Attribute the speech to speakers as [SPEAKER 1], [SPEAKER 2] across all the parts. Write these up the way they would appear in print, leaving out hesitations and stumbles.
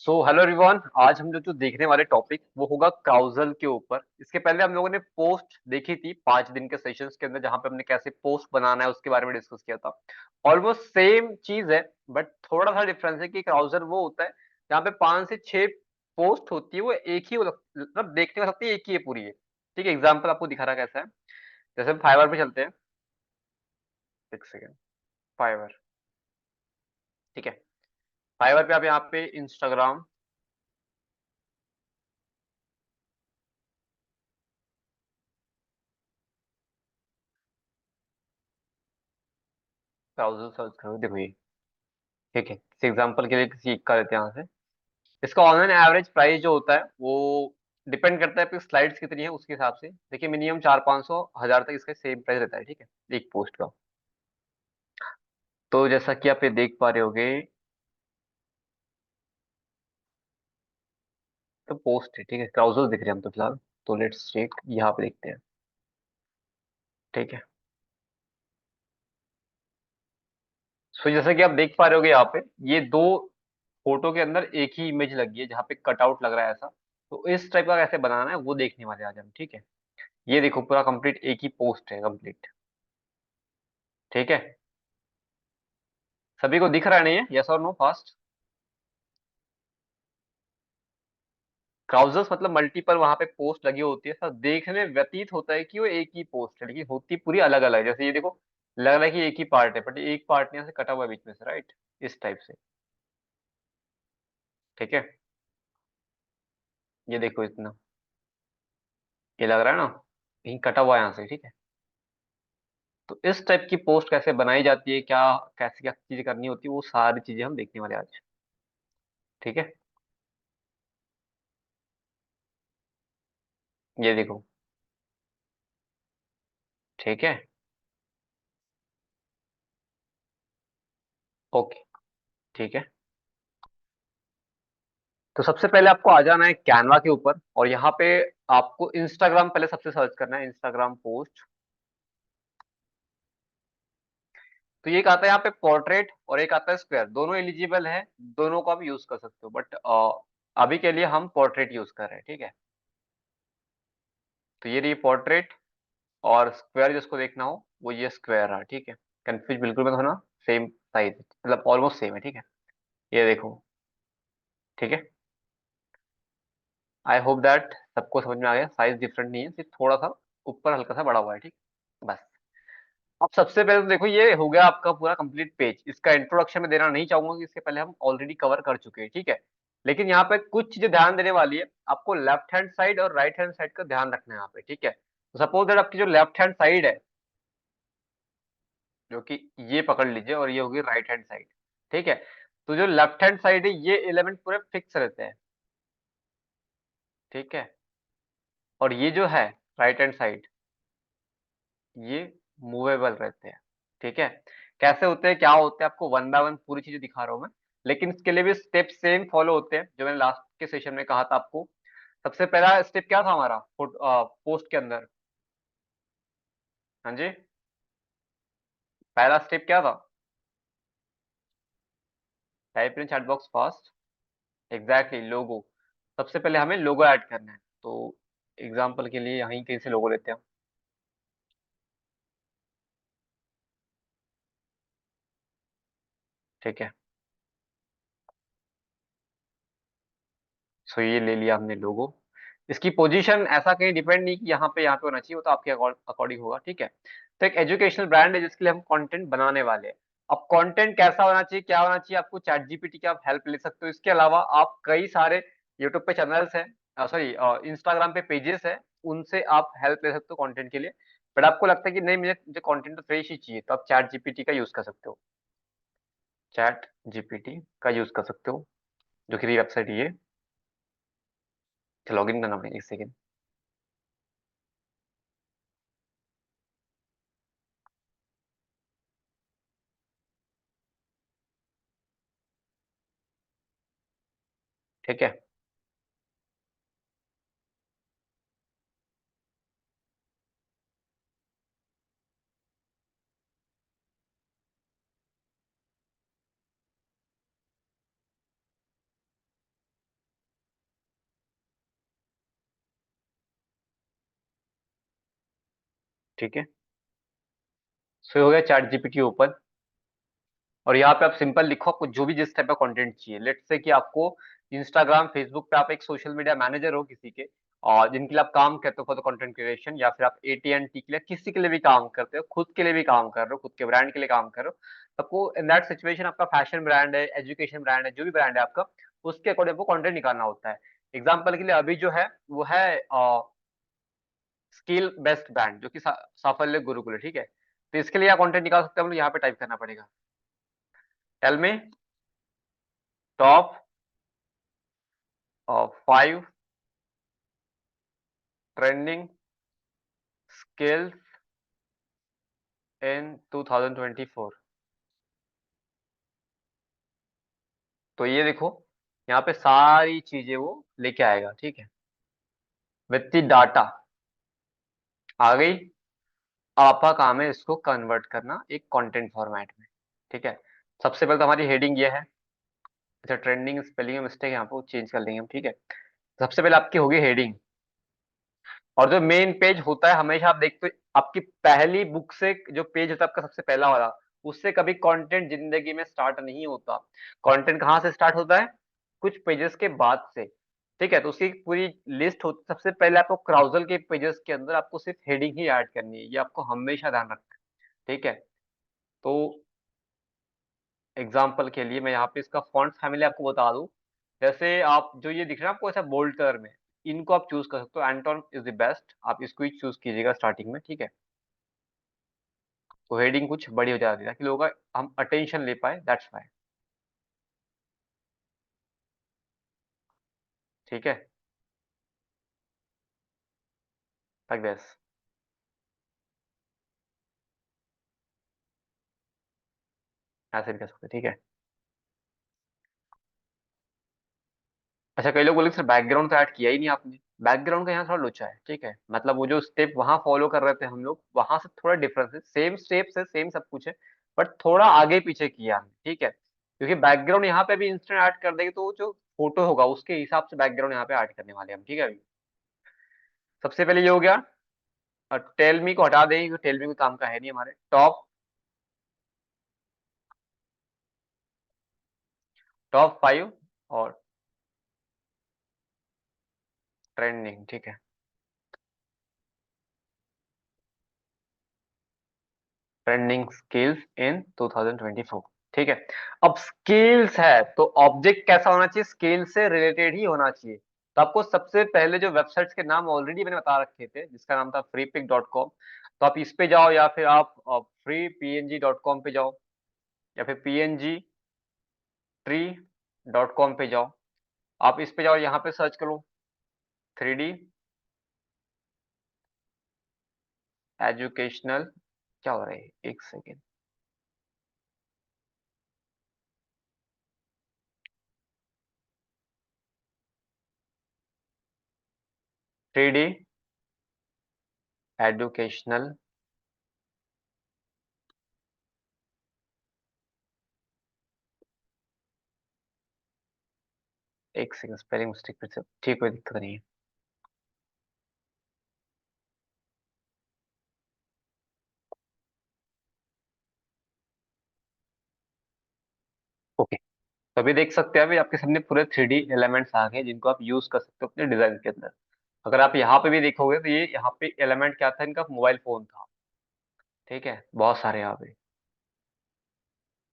[SPEAKER 1] Hello everyone. आज हम जो देखने वाले टॉपिक वो होगा क्राउजल के ऊपर। इसके पहले हम लोगों ने पोस्ट देखी थी 5 दिन के सेशंस के अंदर, जहां पे हमने कैसे पोस्ट बनाना है उसके बारे में डिस्कस किया था। ऑलमोस्ट सेम चीज है, बट थोड़ा सा डिफरेंस है कि क्राउजल वो होता है जहाँ पे 5 से 6 पोस्ट होती है, वो एक ही मतलब देखने में लगती है एक ही है पूरी है। ठीक है, एग्जाम्पल आपको दिखा रहा कैसा है। जैसे हम फाइवर पे चलते हैं। एक सेकेंड। फाइवर। ठीक है। फाइवर पे आप यहाँ पे इंस्टाग्राम क्राउजल सर्च करो, देखो ये। ठीक है, किसी एग्जाम्पल के लिए किसी एक का लेते हैं यहाँ से। इसका ऑनलाइन एवरेज प्राइस जो होता है वो डिपेंड करता है आपकी स्लाइड्स कितनी है उसके हिसाब से। देखिए मिनिमम 400-500 हजार तक इसका सेम प्राइस रहता है। ठीक है, एक पोस्ट का। तो जैसा कि आप ये देख पा रहे होगे, तो पोस्ट है। ठीक है, क्राउजल दिख रहे हैं हम तो फिलहाल। तो लेट्स चेक, यहाँ पे देखते हैं। ठीक है। सो जैसा कि आप देख पा रहे होगे यहाँ पे, ये दो फोटो के अंदर एक ही इमेज लगी है जहाँ पे कटआउट लग रहा है ऐसा। तो इस टाइप का कैसे बनाना है वो देखने वाले हैं आज हम। ठीक है, ये देखो पूरा कंप्लीट एक ही पोस्ट है कंप्लीट। ठीक है, सभी को दिख रहा है नहीं है? यस और नो फास्ट। क्राउजर्स मतलब मल्टीपल वहां पे पोस्ट लगी होती है, सब देखने में व्यतीत होता है कि वो एक ही पोस्ट है, लेकिन होती पूरी अलग अलग है। जैसे ये देखो, लग रहा है कि एक ही पार्ट है, बट एक पार्ट यहाँ से कटा हुआ है बीच में से, राइट? इस टाइप से। ठीक है, ये देखो इतना, ये लग रहा है ना कहीं कटा हुआ है यहाँ से। ठीक है, तो इस टाइप की पोस्ट कैसे बनाई जाती है, क्या कैसे क्या चीजें करनी होती है, वो सारी चीजें हम देखने वाले हैं आज। ठीक है, ये देखो। ठीक है, ओके। ठीक है, तो सबसे पहले आपको आ जाना है कैनवा के ऊपर, और यहाँ पे आपको इंस्टाग्राम पहले सबसे सर्च करना है, इंस्टाग्राम पोस्ट। तो ये एक आता है यहाँ पे पोर्ट्रेट और एक आता है स्क्वायर, दोनों एलिजिबल है। दोनों को आप यूज कर सकते हो, बट अभी के लिए हम पोर्ट्रेट यूज कर रहे हैं। ठीक है, तो ये रही पोर्ट्रेट, और स्क्वायर जिसको देखना हो वो ये स्क्वायर है। ठीक है, कंफ्यूज बिल्कुल मत होना, सेम साइज मतलब ऑलमोस्ट सेम है। ठीक है, ये देखो। ठीक है, आई होप दैट सबको समझ में आ गया। साइज डिफरेंट नहीं है, सिर्फ थोड़ा सा ऊपर हल्का सा बड़ा हुआ है। ठीक, बस। अब सबसे पहले तो देखो, ये हो गया आपका पूरा कंप्लीट पेज। इसका इंट्रोडक्शन में देना नहीं चाहूंगा कि इसके पहले हम ऑलरेडी कवर कर चुके हैं। ठीक है, लेकिन यहाँ पे कुछ चीजें ध्यान देने वाली है आपको। लेफ्ट हैंड साइड और राइट हैंड साइड का ध्यान रखना है यहाँ पे। ठीक है, तो सपोज दैट आपकी जो लेफ्ट हैंड साइड है, जो कि ये पकड़ लीजिए, और ये होगी राइट हैंड साइड। ठीक है, तो जो लेफ्ट हैंड साइड है ये एलिमेंट पूरे फिक्स रहते हैं। ठीक है, और ये जो है राइट हैंड साइड, ये मूवेबल रहते हैं। ठीक है, कैसे होते हैं क्या होते हैं आपको वन बाय वन पूरी चीजें दिखा रहा हूँ मैं, लेकिन इसके लिए भी स्टेप सेम फॉलो होते हैं जो मैंने लास्ट के सेशन में कहा था आपको। सबसे पहला स्टेप क्या था हमारा पोस्ट के अंदर? हाँ जी, पहला स्टेप क्या था? Type in chat box fast. Exactly, लोगो। सबसे पहले हमें लोगो ऐड करना है। तो एग्जाम्पल के लिए यहीं कहीं से लोगो लेते हैं। ठीक है, सो ये ले लिया हमने लोगो। इसकी पोजीशन ऐसा कहीं डिपेंड नहीं कि यहाँ पे होना चाहिए, वो तो आपके अकॉर्डिंग होगा। ठीक है, तो एक एजुकेशनल ब्रांड है जिसके लिए हम कंटेंट बनाने वाले हैं। अब कंटेंट कैसा होना चाहिए, क्या होना चाहिए, आपको चैट जीपीटी की आप हेल्प ले सकते हो। इसके अलावा आप कई सारे यूट्यूब पे चैनल्स हैं, सॉरी इंस्टाग्राम पे पेजेस है, उनसे आप हेल्प ले सकते हो कंटेंट के लिए। बट आपको लगता है कि नहीं, मुझे मुझे कंटेंट तो फ्रेश ही चाहिए, तो आप चैट जीपीटी का यूज कर सकते हो। चैट जीपीटी का यूज कर सकते हो, जो कि वेबसाइट ये। लॉग इन करना पड़ेगा, एक सेकेंड। ठीक है, ठीक है। सो ये हो गया चैट जीपीटी ओपन। और यहाँ पे आप सिंपल लिखो आपको जो भी जिस टाइप का कंटेंट चाहिए। लेट्स से कि आपको इंस्टाग्राम फेसबुक पे आप एक सोशल मीडिया मैनेजर हो किसी के, और जिनके लिए आप काम करते हो फॉर द कंटेंट क्रिएशन, या फिर आप एटी के लिए किसी के लिए भी काम करते हो, खुद के लिए भी काम कर रहे हो, खुद के ब्रांड के लिए काम कर रहे हो, आपको इन दैट सिचुएशन आपका फैशन ब्रांड है, एजुकेशन ब्रांड है, जो भी ब्रांड है आपका, उसके अकॉर्डिंग आपको कंटेंट निकालना होता है। एग्जाम्पल के लिए अभी जो है वो है स्किल बेस्ट ब्रांड, जो कि साफल्य गुरुकुल है, ठीक है। तो इसके लिए आप कंटेंट निकाल सकते हैं, हम लोग यहाँ पे टाइप करना पड़ेगा, tell me top 5 trending skills in 2024। तो ये देखो, यहाँ पे सारी चीजें वो लेके आएगा, ठीक है, विथ द डाटा आ गई। आपका काम है इसको कन्वर्ट करना एक कंटेंट फॉर्मेट में, ठीक है। सबसे पहले तो हमारी हेडिंग ये है। अच्छा, ट्रेंडिंग स्पेलिंग में मिस्टेक यहाँ पे चेंज कर लेंगे हम, ठीक है। सबसे पहले आपकी होगी हेडिंग। और जो मेन पेज होता है हमेशा आप देखते हो, आपकी पहली बुक से जो पेज होता है आपका सबसे पहला वाला, उससे कभी कंटेंट जिंदगी में स्टार्ट नहीं होता। कंटेंट कहाँ से स्टार्ट होता है? कुछ पेजेस के बाद से, ठीक है। तो उसकी पूरी लिस्ट होती, सबसे पहले आपको क्राउजल के पेजेस के अंदर आपको सिर्फ हेडिंग ही ऐड करनी है, ये आपको हमेशा ध्यान रखना है, ठीक है। तो एग्जाम्पल के लिए मैं यहाँ पे इसका फॉन्ट फैमिली आपको बता दूं। जैसे आप जो ये दिख रहा है आपको ऐसा बोल्ड कलर में, इनको आप चूज कर सकते हो, एंटोन इज द बेस्ट, आप इसको ही चूज कीजिएगा स्टार्टिंग में, ठीक है। तो हेडिंग कुछ बड़ी हो जाती है ताकि लोगों का हम अटेंशन ले पाए, दैट्स वाई, ठीक है, लाइक दिस, ऐसे भी कर सकते हैं, ठीक है। अच्छा, कई लोग बोले सर बैकग्राउंड तो ऐड किया ही नहीं आपने। बैकग्राउंड का यहाँ थोड़ा लोचा है, ठीक है, मतलब वो जो स्टेप वहां फॉलो कर रहे थे हम लोग, वहां से थोड़ा डिफरेंस है, सेम स्टेप्स है, सेम सब कुछ है, बट थोड़ा आगे पीछे किया हमने, ठीक है। क्योंकि बैकग्राउंड यहाँ पे भी इंस्टेंट ऐड कर देंगे, तो वो जो फोटो होगा उसके हिसाब से बैकग्राउंड यहाँ पे ऐड करने वाले हैं हम, ठीक है। अभी सबसे पहले ये हो गया। और टेल मी को हटा देंगे, टेल मी को काम का है नहीं हमारे। टॉप 5 और ट्रेंडिंग, ठीक है, ट्रेंडिंग स्किल्स इन 2024, ठीक है। अब स्किल्स है तो ऑब्जेक्ट कैसा होना चाहिए? स्किल से रिलेटेड ही होना चाहिए। तो आपको सबसे पहले जो वेबसाइट्स के नाम ऑलरेडी मैंने बता रखे थे, जिसका नाम था freepik.com, तो आप इस पे जाओ, या फिर आप freepng.com पे जाओ, या फिर pngtree.com पे जाओ। आप इस पे जाओ, यहाँ पे सर्च करो 3D एजुकेशनल, क्या हो रहा है, एक सेकेंड, 3D एजुकेशनल, एक सेकंड, स्पेलिंग मिस्टेक फिर से, ठीक, कोई दिक्कत नहीं है। ओके। तो अभी देख सकते हैं, अभी आपके सामने पूरे 3D एलिमेंट्स आ गए, जिनको आप यूज कर सकते हो अपने डिजाइन के अंदर। अगर आप यहाँ पे भी देखोगे तो ये यहाँ पे एलिमेंट क्या था, इनका मोबाइल फोन था, ठीक है, बहुत सारे यहाँ पे।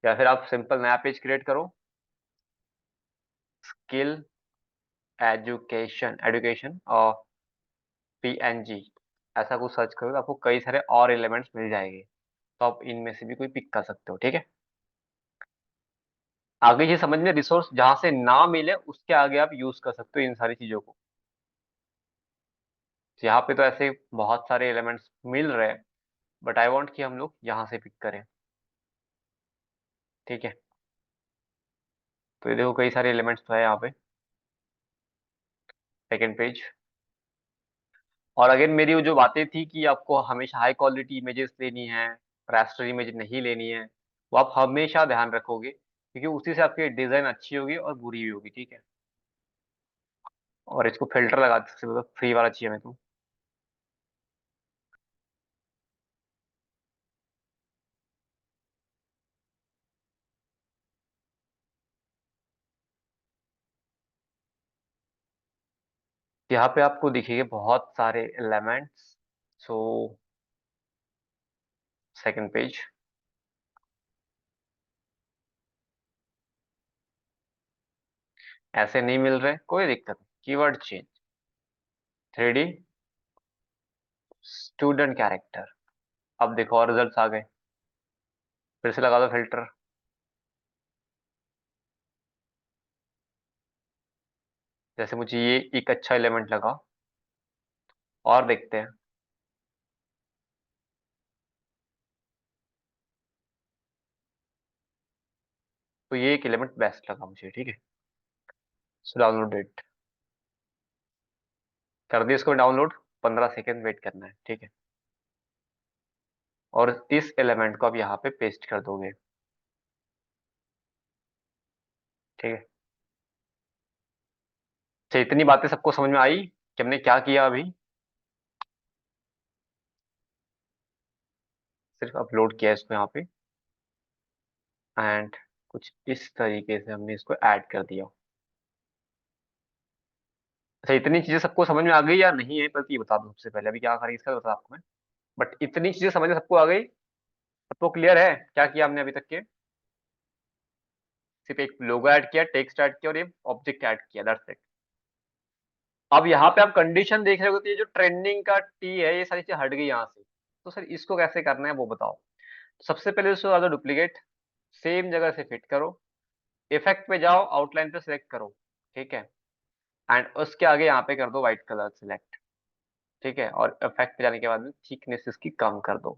[SPEAKER 1] या फिर आप सिंपल नया पेज क्रिएट करो, स्किल एजुकेशन एजुकेशन और PNG, ऐसा कुछ सर्च करो तो आपको कई सारे और एलिमेंट्स मिल जाएंगे। तो आप इनमें से भी कोई पिक कर सकते हो, ठीक है। आगे ये समझ में, रिसोर्स जहां से ना मिले उसके आगे आप यूज कर सकते हो इन सारी चीजों को। तो यहाँ पे तो ऐसे बहुत सारे एलिमेंट्स मिल रहे हैं, बट आई वांट कि हम लोग यहाँ से पिक करें, ठीक है। तो ये देखो कई सारे एलिमेंट्स तो है यहाँ पे, सेकेंड पेज। और अगेन मेरी वो जो बातें थी कि आपको हमेशा हाई क्वालिटी इमेजेस लेनी है, रास्टर इमेज नहीं लेनी है, वो आप हमेशा ध्यान रखोगे, क्योंकि उसी से आपकी डिजाइन अच्छी होगी और बुरी भी होगी, ठीक है। और इसको फिल्टर लगा सकते हो, फ्री वाला चाहिए मैं तो। यहाँ पे आपको दिखेंगे बहुत सारे एलिमेंट्स। So second page. ऐसे नहीं मिल रहे, कोई दिक्कत नहीं, keyword change. 3D student character. अब देखो और रिजल्ट्स आ गए। फिर से लगा दो फिल्टर। जैसे मुझे ये एक अच्छा एलिमेंट लगा, और देखते हैं। तो ये एक एलिमेंट बेस्ट लगा मुझे, ठीक है। So download it. कर दिया इसको डाउनलोड। 15 सेकेंड वेट करना है, ठीक है। और इस एलिमेंट को आप यहाँ पे पेस्ट कर दोगे, ठीक है। तो इतनी बातें सबको समझ में आई कि हमने क्या किया अभी? सिर्फ अपलोड किया इसको यहाँ पे, एंड कुछ इस तरीके से हमने इसको ऐड कर दिया। अच्छा, इतनी चीजें सबको समझ में आ गई या नहीं है, बल्कि ये बता दो सबसे पहले, अभी क्या करें इसका बता आपको मैं। बट इतनी चीजें समझ में सबको आ गई? सबको क्लियर है क्या किया हमने अभी तक के? सिर्फ एक लोगो ऐड किया, टेक्स्ट ऐड किया, और ये ऑब्जेक्ट ऐड किया, दैट्स इट। अब यहाँ पे आप कंडीशन देख रहे हो, तो ये जो ट्रेंडिंग का टी है, ये सारी चीजें हट गई यहाँ से। तो सर इसको कैसे करना है वो बताओ। सबसे पहले उसको कर दो डुप्लीकेट, सेम जगह से फिट करो, इफेक्ट पे जाओ, आउटलाइन पे सिलेक्ट करो, ठीक है। एंड उसके आगे यहाँ पे कर दो व्हाइट कलर सिलेक्ट, ठीक है। और इफेक्ट पे जाने के बाद में थिकनेस इसकी कम कर दो।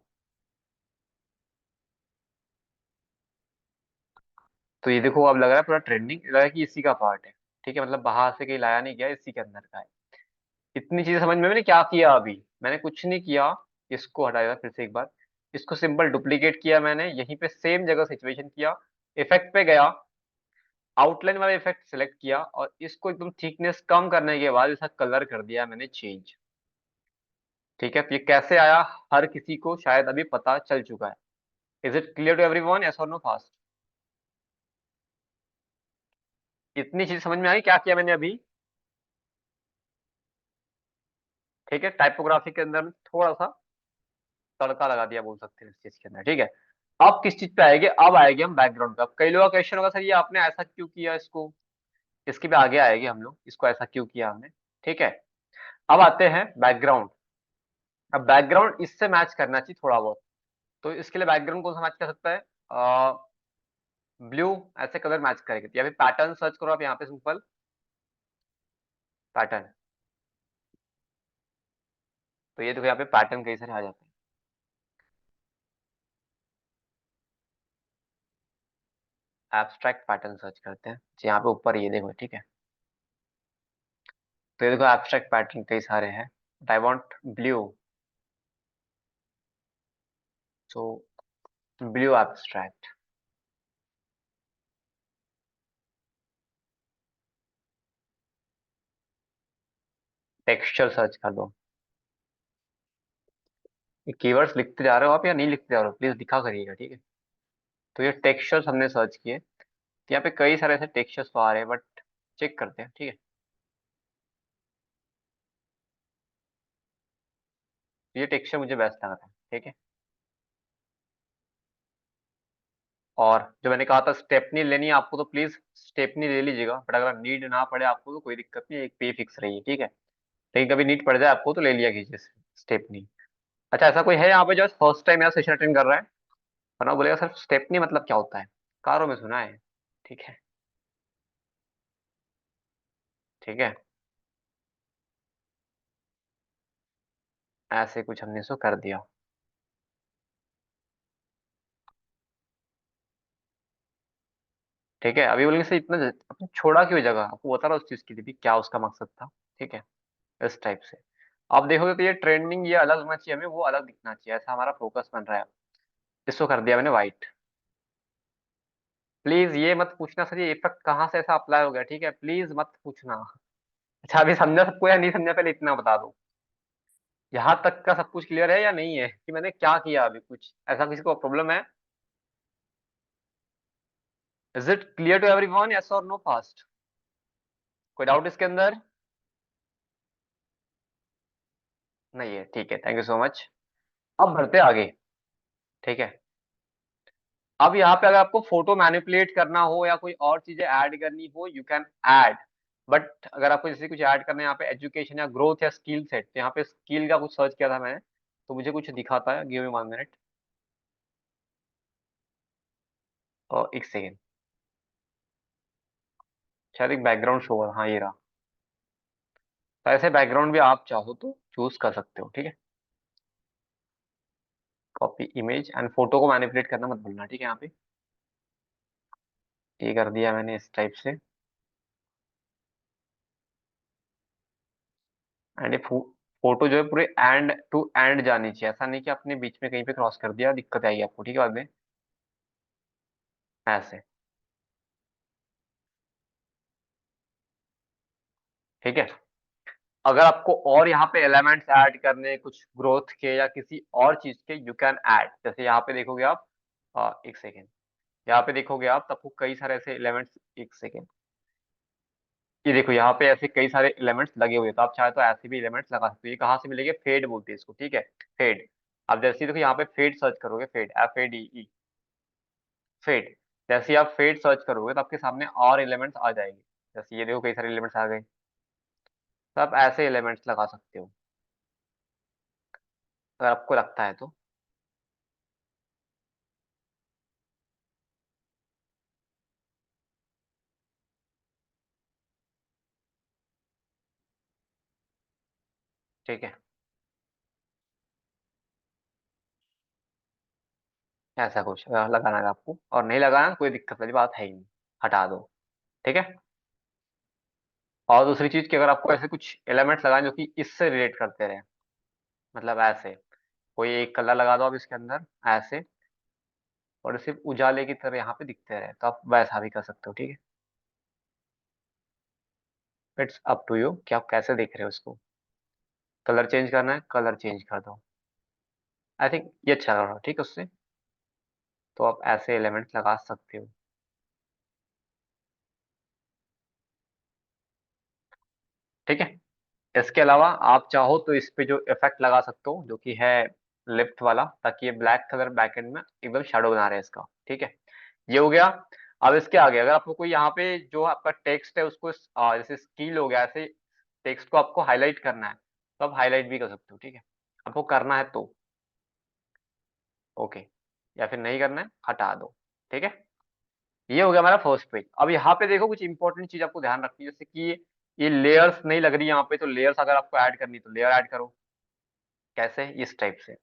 [SPEAKER 1] तो ये देखो, अब लग रहा है पूरा ट्रेंडिंग, लग रहा है कि इसी का पार्ट है, ठीक है। मतलब बाहर से कहीं लाया नहीं गया, इसी के अंदर का है। इतनी चीजें समझ में, मैंने क्या किया अभी? मैंने कुछ नहीं किया। इसको हटाया फिर से एक बार। इसको सिंपल डुप्लीकेट किया मैंने, यहीं पे सेम जगह सिचुएशन किया, इफेक्ट पे गया, आउटलाइन वाला इफेक्ट सेलेक्ट किया, और इसको एकदम थिकनेस कम करने के बाद इसका कलर कर दिया मैंने चेंज, ठीक है। तो ये कैसे आया, हर किसी को शायद अभी पता चल चुका है। Is it clear to everyone, yes और नो, फास्ट? इतनी चीज समझ में आई क्या किया मैंने अभी? ठीक है, टाइपोग्राफी के अंदर थोड़ा सा तड़का लगा दिया बोल सकते हैं इस चीज के अंदर, ठीक है। अब किस चीज पे आएंगे? अब आएंगे हम बैकग्राउंड पे। अब कई लोगों का क्वेश्चन होगा, सर ये आपने ऐसा क्यों किया इसको। इसके भी आगे आएंगे हम लोग, इसको ऐसा क्यों किया हमने, ठीक है। अब आते हैं बैकग्राउंड। अब बैकग्राउंड इससे मैच करना चाहिए थोड़ा बहुत। तो इसके लिए बैकग्राउंड कौन सा मैच कर सकता है? ब्लू ऐसे कलर मैच करेंगे, या फिर पैटर्न सर्च करो आप यहाँ पे, सिंपल पैटर्न। तो ये देखो यहाँ पे पैटर्न कई सारे आ जाते हैं। एब्स्ट्रैक्ट पैटर्न सर्च करते हैं, तो यहाँ पे ऊपर ये देखो, ठीक है। तो ये देखो एब्स्ट्रैक्ट पैटर्न कई सारे हैं, but I want blue. So blue abstract. Texture search कर दो। ये कीवर्ड्स लिखते जा रहे हो आप या नहीं लिखते जा रहे हो, प्लीज दिखा करिएगा, ठीक है। तो ये टेक्सचर्स हमने सर्च किए, तो यहाँ पे कई सारे ऐसे टेक्सचर्स तो आ रहे हैं, बट चेक करते हैं, ठीक है। तो ये टेक्सचर मुझे बेस्ट लगा था, ठीक है। और जो मैंने कहा था स्टेपनी लेनी है आपको, तो प्लीज स्टेपनी ले लीजिएगा, बट अगर नीड ना पड़े आपको तो कोई दिक्कत नहीं है, एक पे फिक्स रही है, ठीक है। लेकिन कभी नीड पड़ जाए आपको तो ले लिया कीजिए स्टेपनी। अच्छा, ऐसा कोई है यहाँ पे जो फर्स्ट टाइम यहाँ सेशन अटेंड कर रहा है? वरना बोलेगा सर स्टेपनी मतलब क्या होता है, कारों में सुना है, ठीक है। ठीक है, ऐसे कुछ हमने इसको कर दिया। ठीक है, अभी बोलेंगे सर इतना आपने छोड़ा क्यों जगह, आपको बता रहा उस चीज के लिए भी क्या उसका मकसद था, ठीक है। इस टाइप से आप देखोगे तो ये ट्रेंडिंग ये अलग होना चाहिए, हमें वो अलग दिखना चाहिए, ऐसा हमारा फोकस बन रहा है। इसको कर दिया मैंने व्हाइट। प्लीज ये मत पूछना सर ये इफेक्ट कहाँ से ऐसा अप्लाई हो गया, ठीक है, प्लीज मत पूछना। अच्छा, अभी समझा सबको या नहीं समझा, पहले इतना बता दो। यहाँ तक का सब कुछ क्लियर है या नहीं है कि मैंने क्या किया अभी, कुछ ऐसा किसी को प्रॉब्लम है? Is it clear, to everyone, yes और नो, फास्ट? कोई डाउट इसके अंदर? नहीं है, ठीक है, थैंक यू सो मच। अब बढ़ते हैं आगे। ठीक है। अब यहाँ पे अगर आपको फोटो मैनिपुलेट करना हो या कोई और चीजें ऐड करनी हो, यू कैन ऐड। बट अगर आपको जैसे कुछ ऐड करना है यहाँ पे एजुकेशन या ग्रोथ या स्किल सेट, तो यहाँ पे स्किल का कुछ सर्च किया था मैंने, तो मुझे कुछ दिखाता है, गिव मी 1 मिनट। और एक सेकेंड, शायद एक बैकग्राउंड शो हो रहा, हाँ ये रहा। तो ऐसे बैकग्राउंड भी आप चाहो तो चूज कर सकते हो, ठीक है। कॉपी इमेज एंड फोटो को मैनिपुलेट करना मत भूलना, ठीक है। यहाँ पे ये कर दिया मैंने इस टाइप से। एंड ये फोटो जो है पूरे एंड टू एंड जानी चाहिए, ऐसा नहीं कि आपने बीच में कहीं पे क्रॉस कर दिया, दिक्कत आएगी आपको, ठीक है बाद में। ऐसे, ठीक है। अगर आपको और यहाँ पे एलिमेंट्स ऐड करने हैं, कुछ ग्रोथ के या किसी और चीज के, यू कैन ऐड। जैसे यहाँ पे देखोगे आप, एक सेकेंड, यहाँ पे देखोगे आप तो आपको कई सारे ऐसे एलिमेंट्स, एक सेकेंड, ये देखो यहाँ पे ऐसे कई सारे एलिमेंट्स लगे हुए हैं, तो आप चाहे तो ऐसे भी एलिमेंट्स लगा सकते हो। ये कहाँ से मिलेंगे, फेड बोलते हैं इसको, ठीक है। फेड। आप जैसे ही देखो यहाँ पे फेड सर्च करोगे, फेड, FADE, फेड। जैसे ही आप फेड सर्च करोगे तो आपके सामने और एलिमेंट्स आ जाएंगे। जैसे ये देखो कई सारे एलिमेंट्स आ गए, तो आप ऐसे एलिमेंट्स लगा सकते हो अगर आपको लगता है तो। ठीक है, ऐसा कुछ लगाना है आपको, और नहीं लगाना कोई दिक्कत वाली बात है ही नहीं, हटा दो। ठीक है। और दूसरी चीज कि अगर आपको ऐसे कुछ एलिमेंट्स लगाए जो कि इससे रिलेट करते रहे, मतलब ऐसे कोई एक कलर लगा दो आप इसके अंदर ऐसे, और सिर्फ उजाले की तरह यहाँ पे दिखते रहे, तो आप वैसा भी कर सकते हो, ठीक है। इट्स अप टू यू कि आप कैसे देख रहे हो इसको। कलर चेंज करना है, कलर चेंज कर दो। आई थिंक ये अच्छा लग रहा है, ठीक है उससे। तो आप ऐसे एलिमेंट्स लगा सकते हो। ठीक है। इसके अलावा आप चाहो तो इस पे जो इफेक्ट लगा सकते हो, जो कि है लिफ्ट वाला, ताकि ये ब्लैक कलर बैकएंड में एकदम शेडो बना रहे हैं इसका, ठीक है। ये हो गया। अब इसके आगे अगर आपको कोई यहाँ पे जो आपका टेक्स्ट है उसको जैसे स्कील हो गया, ऐसे टेक्स्ट को आपको हाईलाइट करना है, तो आप हाईलाइट भी कर सकते हो, ठीक है। आपको करना है तो ओके, या फिर नहीं करना है हटा दो, ठीक है। ये हो गया हमारा फर्स्ट पेज। अब यहाँ पे देखो कुछ इंपॉर्टेंट चीज आपको ध्यान रखनी है, जैसे कि ये लेयर्स नहीं लग रही यहाँ पे, तो लेयर्स अगर आपको ऐड करनी है तो लेयर ऐड करो। कैसे, इस टाइप से।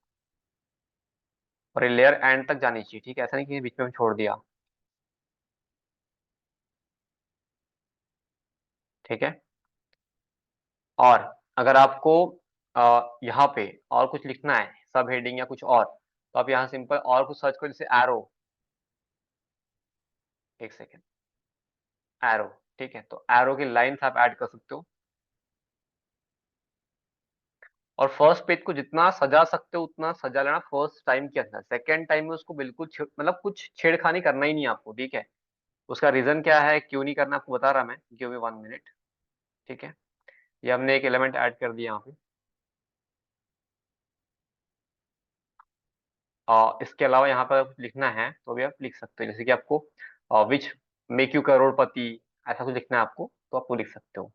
[SPEAKER 1] और ये लेयर एंड तक जानी चाहिए, ठीक है, ऐसा नहीं कि बीच में हम छोड़ दिया। ठीक है। और अगर आपको यहाँ पे और कुछ लिखना है, सब हेडिंग या कुछ और, तो आप यहाँ सिंपल और कुछ सर्च करो, जैसे एरो। एक सेकेंड, एरो। ठीक है, तो एरो की लाइंस आप ऐड कर सकते हो। और फर्स्ट पेज को जितना सजा सकते हो उतना सजा लेना फर्स्ट टाइम के अंदर। सेकेंड टाइम में उसको बिल्कुल मतलब कुछ छेड़खानी करना ही नहीं है आपको, ठीक है। उसका रीजन क्या है, क्यों नहीं करना, आपको बता रहा मैं, गिव मी 1 मिनट। ठीक है। ये हमने एक एलिमेंट ऐड कर दिया यहाँ पे। इसके अलावा यहाँ पर कुछ लिखना है तो भी आप लिख सकते हो, जैसे कि आपको विच मेक यू करोड़पति, ऐसा कुछ लिखना है आपको, तो आप वो लिख सकते हो।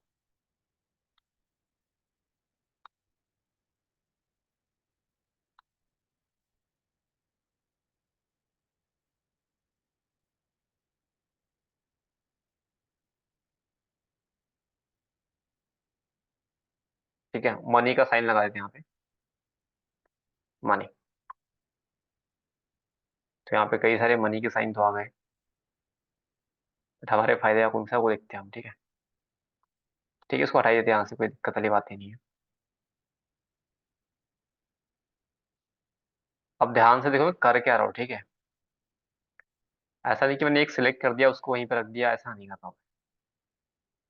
[SPEAKER 1] ठीक है, मनी का साइन लगा देते हैं यहाँ पे, मनी। तो यहाँ पे कई सारे मनी के साइन तो आ गए, बट हमारे फायदे या कौन सा वो देखते हैं हम, ठीक है। ठीक है, इसको हटाई देते हैं यहाँ से, कोई दिक्कत वाली बात ही नहीं है। अब ध्यान से देखो मैं कर क्या रहा हूँ, ठीक है। ऐसा नहीं कि मैंने एक सिलेक्ट कर दिया उसको वहीं पर रख दिया, ऐसा नहीं करता हूँ।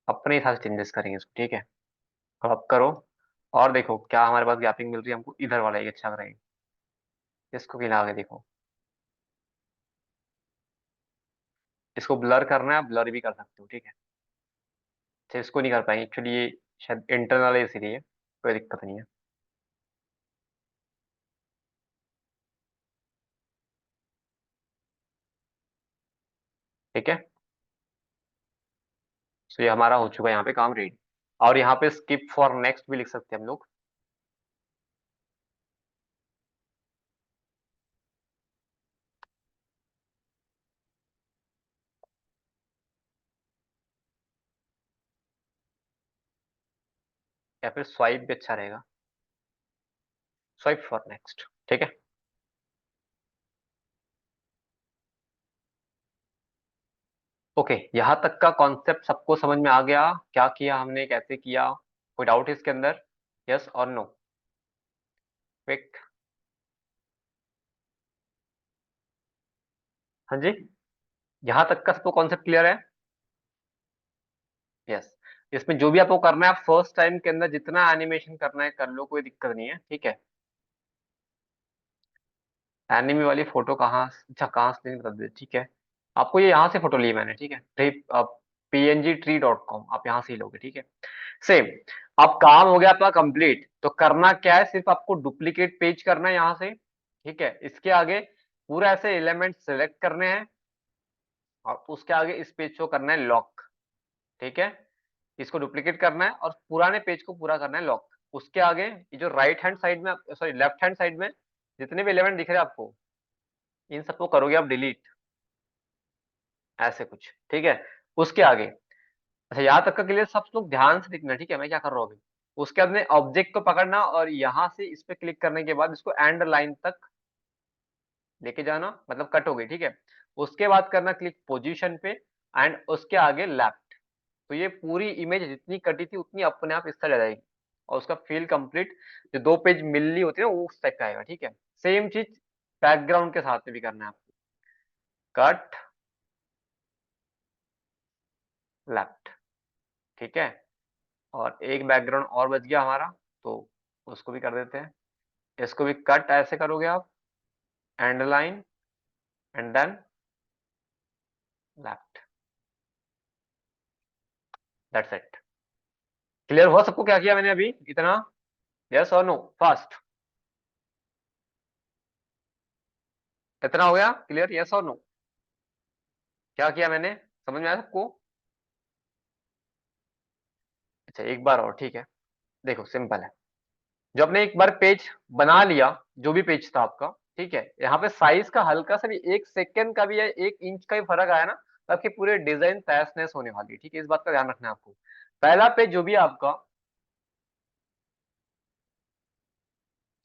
[SPEAKER 1] अपने हिसाब से चेंजेस करेंगे इसको, ठीक है। तो अब करो, और देखो क्या हमारे पास गैपिंग मिल रही है हमको, इधर वाला ही अच्छा रहेगा। इसको भी लगा के देखो। इसको ब्लर करना है, ब्लर भी कर सकते हो, ठीक है। अच्छा, इसको नहीं कर पाएंगे एक्चुअली, ये शायद इंटरनल है इसीलिए, कोई दिक्कत नहीं है। ठीक है, तो ये हमारा हो चुका है यहाँ पे काम रेडी। और यहाँ पे स्किप फॉर नेक्स्ट भी लिख सकते हैं हम लोग। या फिर स्वाइप भी अच्छा रहेगा, स्वाइप फॉर नेक्स्ट। ठीक है, ओके, यहाँ तक का कॉन्सेप्ट सबको समझ में आ गया? क्या किया हमने, कैसे किया, कोई डाउट इसके अंदर? यस और नो? क्विक। हाँ जी, यहाँ तक का सबको कॉन्सेप्ट क्लियर है? यस। इसमें जो भी आपको करना है, आप फर्स्ट टाइम के अंदर जितना एनिमेशन करना है कर लो, कोई दिक्कत नहीं है। ठीक है, एनिमी वाली फोटो कहाँ, अच्छा कहाँ से लेनी बता दे। ठीक है, आपको ये यहाँ से फोटो ली मैंने। ठीक है, ट्री, pngtree.com, आप यहाँ से ही लोगे। ठीक है, सेम। अब काम हो गया आपका कंप्लीट, तो करना क्या है, सिर्फ आपको डुप्लीकेट पेज करना है यहाँ से। ठीक है, इसके आगे पूरा ऐसे एलिमेंट सेलेक्ट करने हैं, और उसके आगे इस पेज को करना है लॉक। ठीक है, इसको डुप्लीकेट करना है और पुराने पेज को पूरा करना है लॉक। उसके आगे ये जो राइट हैंड साइड में, सॉरी लेफ्ट हैंड साइड में जितने भी एलिमेंट दिख रहे हैं आपको, इन सबको करोगे आप डिलीट, ऐसे कुछ। ठीक है, उसके आगे, अच्छा यहाँ तक का क्लियर? सब लोग ध्यान से देखना। ठीक है, मैं क्या कर रहा हूँ अभी। उसके बाद में ऑब्जेक्ट को पकड़ना और यहाँ से इस पे क्लिक करने के बाद इसको एंड लाइन तक लेके जाना, मतलब कट हो गई। ठीक है, उसके बाद करना क्लिक पोजीशन पे, एंड उसके आगे लेफ्ट। तो ये पूरी इमेज जितनी कटी थी उतनी अपने आप इस तरह आ जाएगी, और उसका फील कंप्लीट, जो दो पेज मिलनी होती है ना, वो उस टाइप का आएगा। ठीक है, सेम चीज बैकग्राउंड के साथ में भी करना है आपको। Cut left. ठीक है, और एक बैकग्राउंड और बच गया हमारा, तो उसको भी कर देते हैं। इसको भी कट ऐसे करोगे आप, and line, and then left. That's it. Clear हुआ सबको क्या किया मैंने अभी इतना? यस और नो? फास्ट। इतना हो गया क्लियर? यस और नो? क्या किया मैंने, समझ में आया सबको? अच्छा एक बार और। ठीक है, देखो सिंपल है। जो आपने एक बार पेज बना लिया, जो भी पेज था आपका, ठीक है, यहाँ पे साइज का हल्का सा भी, 1 सेकंड का भी या 1 इंच का भी फर्क आया ना, तो आपकी पूरे डिजाइन तहस नहस होने वाली है। ठीक है, इस बात का ध्यान रखना है आपको। पहला पेज जो भी है आपका,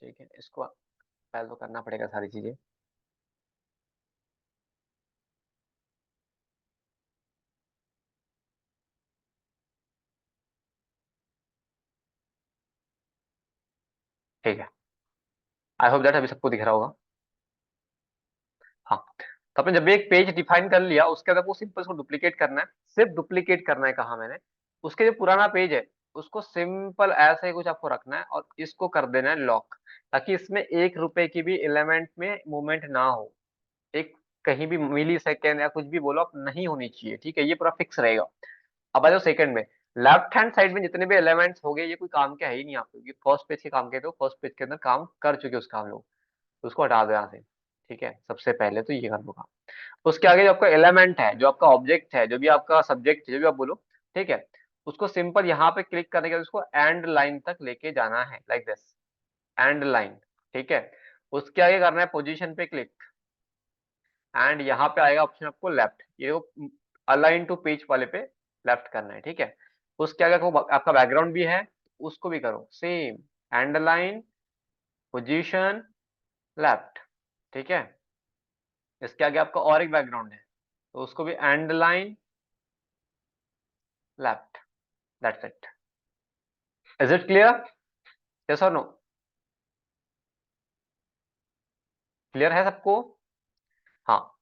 [SPEAKER 1] ठीक है, इसको पहले तो करना पड़ेगा सारी चीजें। ठीक है, आई होप दैट अभी सबको दिख रहा होगा। हाँ, तो आपने जब भी एक पेज डिफाइन कर लिया, उसके अंदर वो सिंपल उसको डुप्लीकेट करना है, सिर्फ डुप्लीकेट करना है, कहा मैंने। उसके जो पुराना पेज है, उसको सिंपल ऐसे ही कुछ आपको रखना है, और इसको कर देना है लॉक, ताकि इसमें 1 रुपए की भी एलिमेंट में मूवमेंट ना हो। एक कहीं भी मिली सेकेंड या कुछ भी बोलो आप, नहीं होनी चाहिए। ठीक है, ये पूरा फिक्स रहेगा। अब आ जाओ सेकंड में। लेफ्ट हैंड साइड में जितने भी एलिमेंट्स हो गए, ये कोई काम के है ही नहीं आपको, क्योंकि फर्स्ट पेज के काम के, तो फर्स्ट पेज के अंदर काम कर चुके उसका हम लोग, तो उसको हटा दो यहाँ से। ठीक है, सबसे पहले तो ये कर दो काम। उसके आगे जो आपका एलिमेंट है, जो आपका ऑब्जेक्ट है, जो भी आपका सब्जेक्ट है, जो भी आप बोलो, ठीक है, उसको सिंपल यहाँ पे क्लिक करने के बाद उसको एंड लाइन तक लेके जाना है, लाइक दिस, एंड लाइन। ठीक है, उसके आगे करना है पोजीशन पे क्लिक, एंड यहाँ पे आएगा ऑप्शन आपको लेफ्ट, ये अलाइन टू पेज वाले पे लेफ्ट करना है। ठीक है, उसके आगे आपका बैकग्राउंड भी है, उसको भी करो same, and line, position, left. ठीक है, इसके आगे आपका और एक बैकग्राउंड है, तो उसको भी and line, left. That's it. Is it clear? Yes और नो? क्लियर है सबको? हाँ।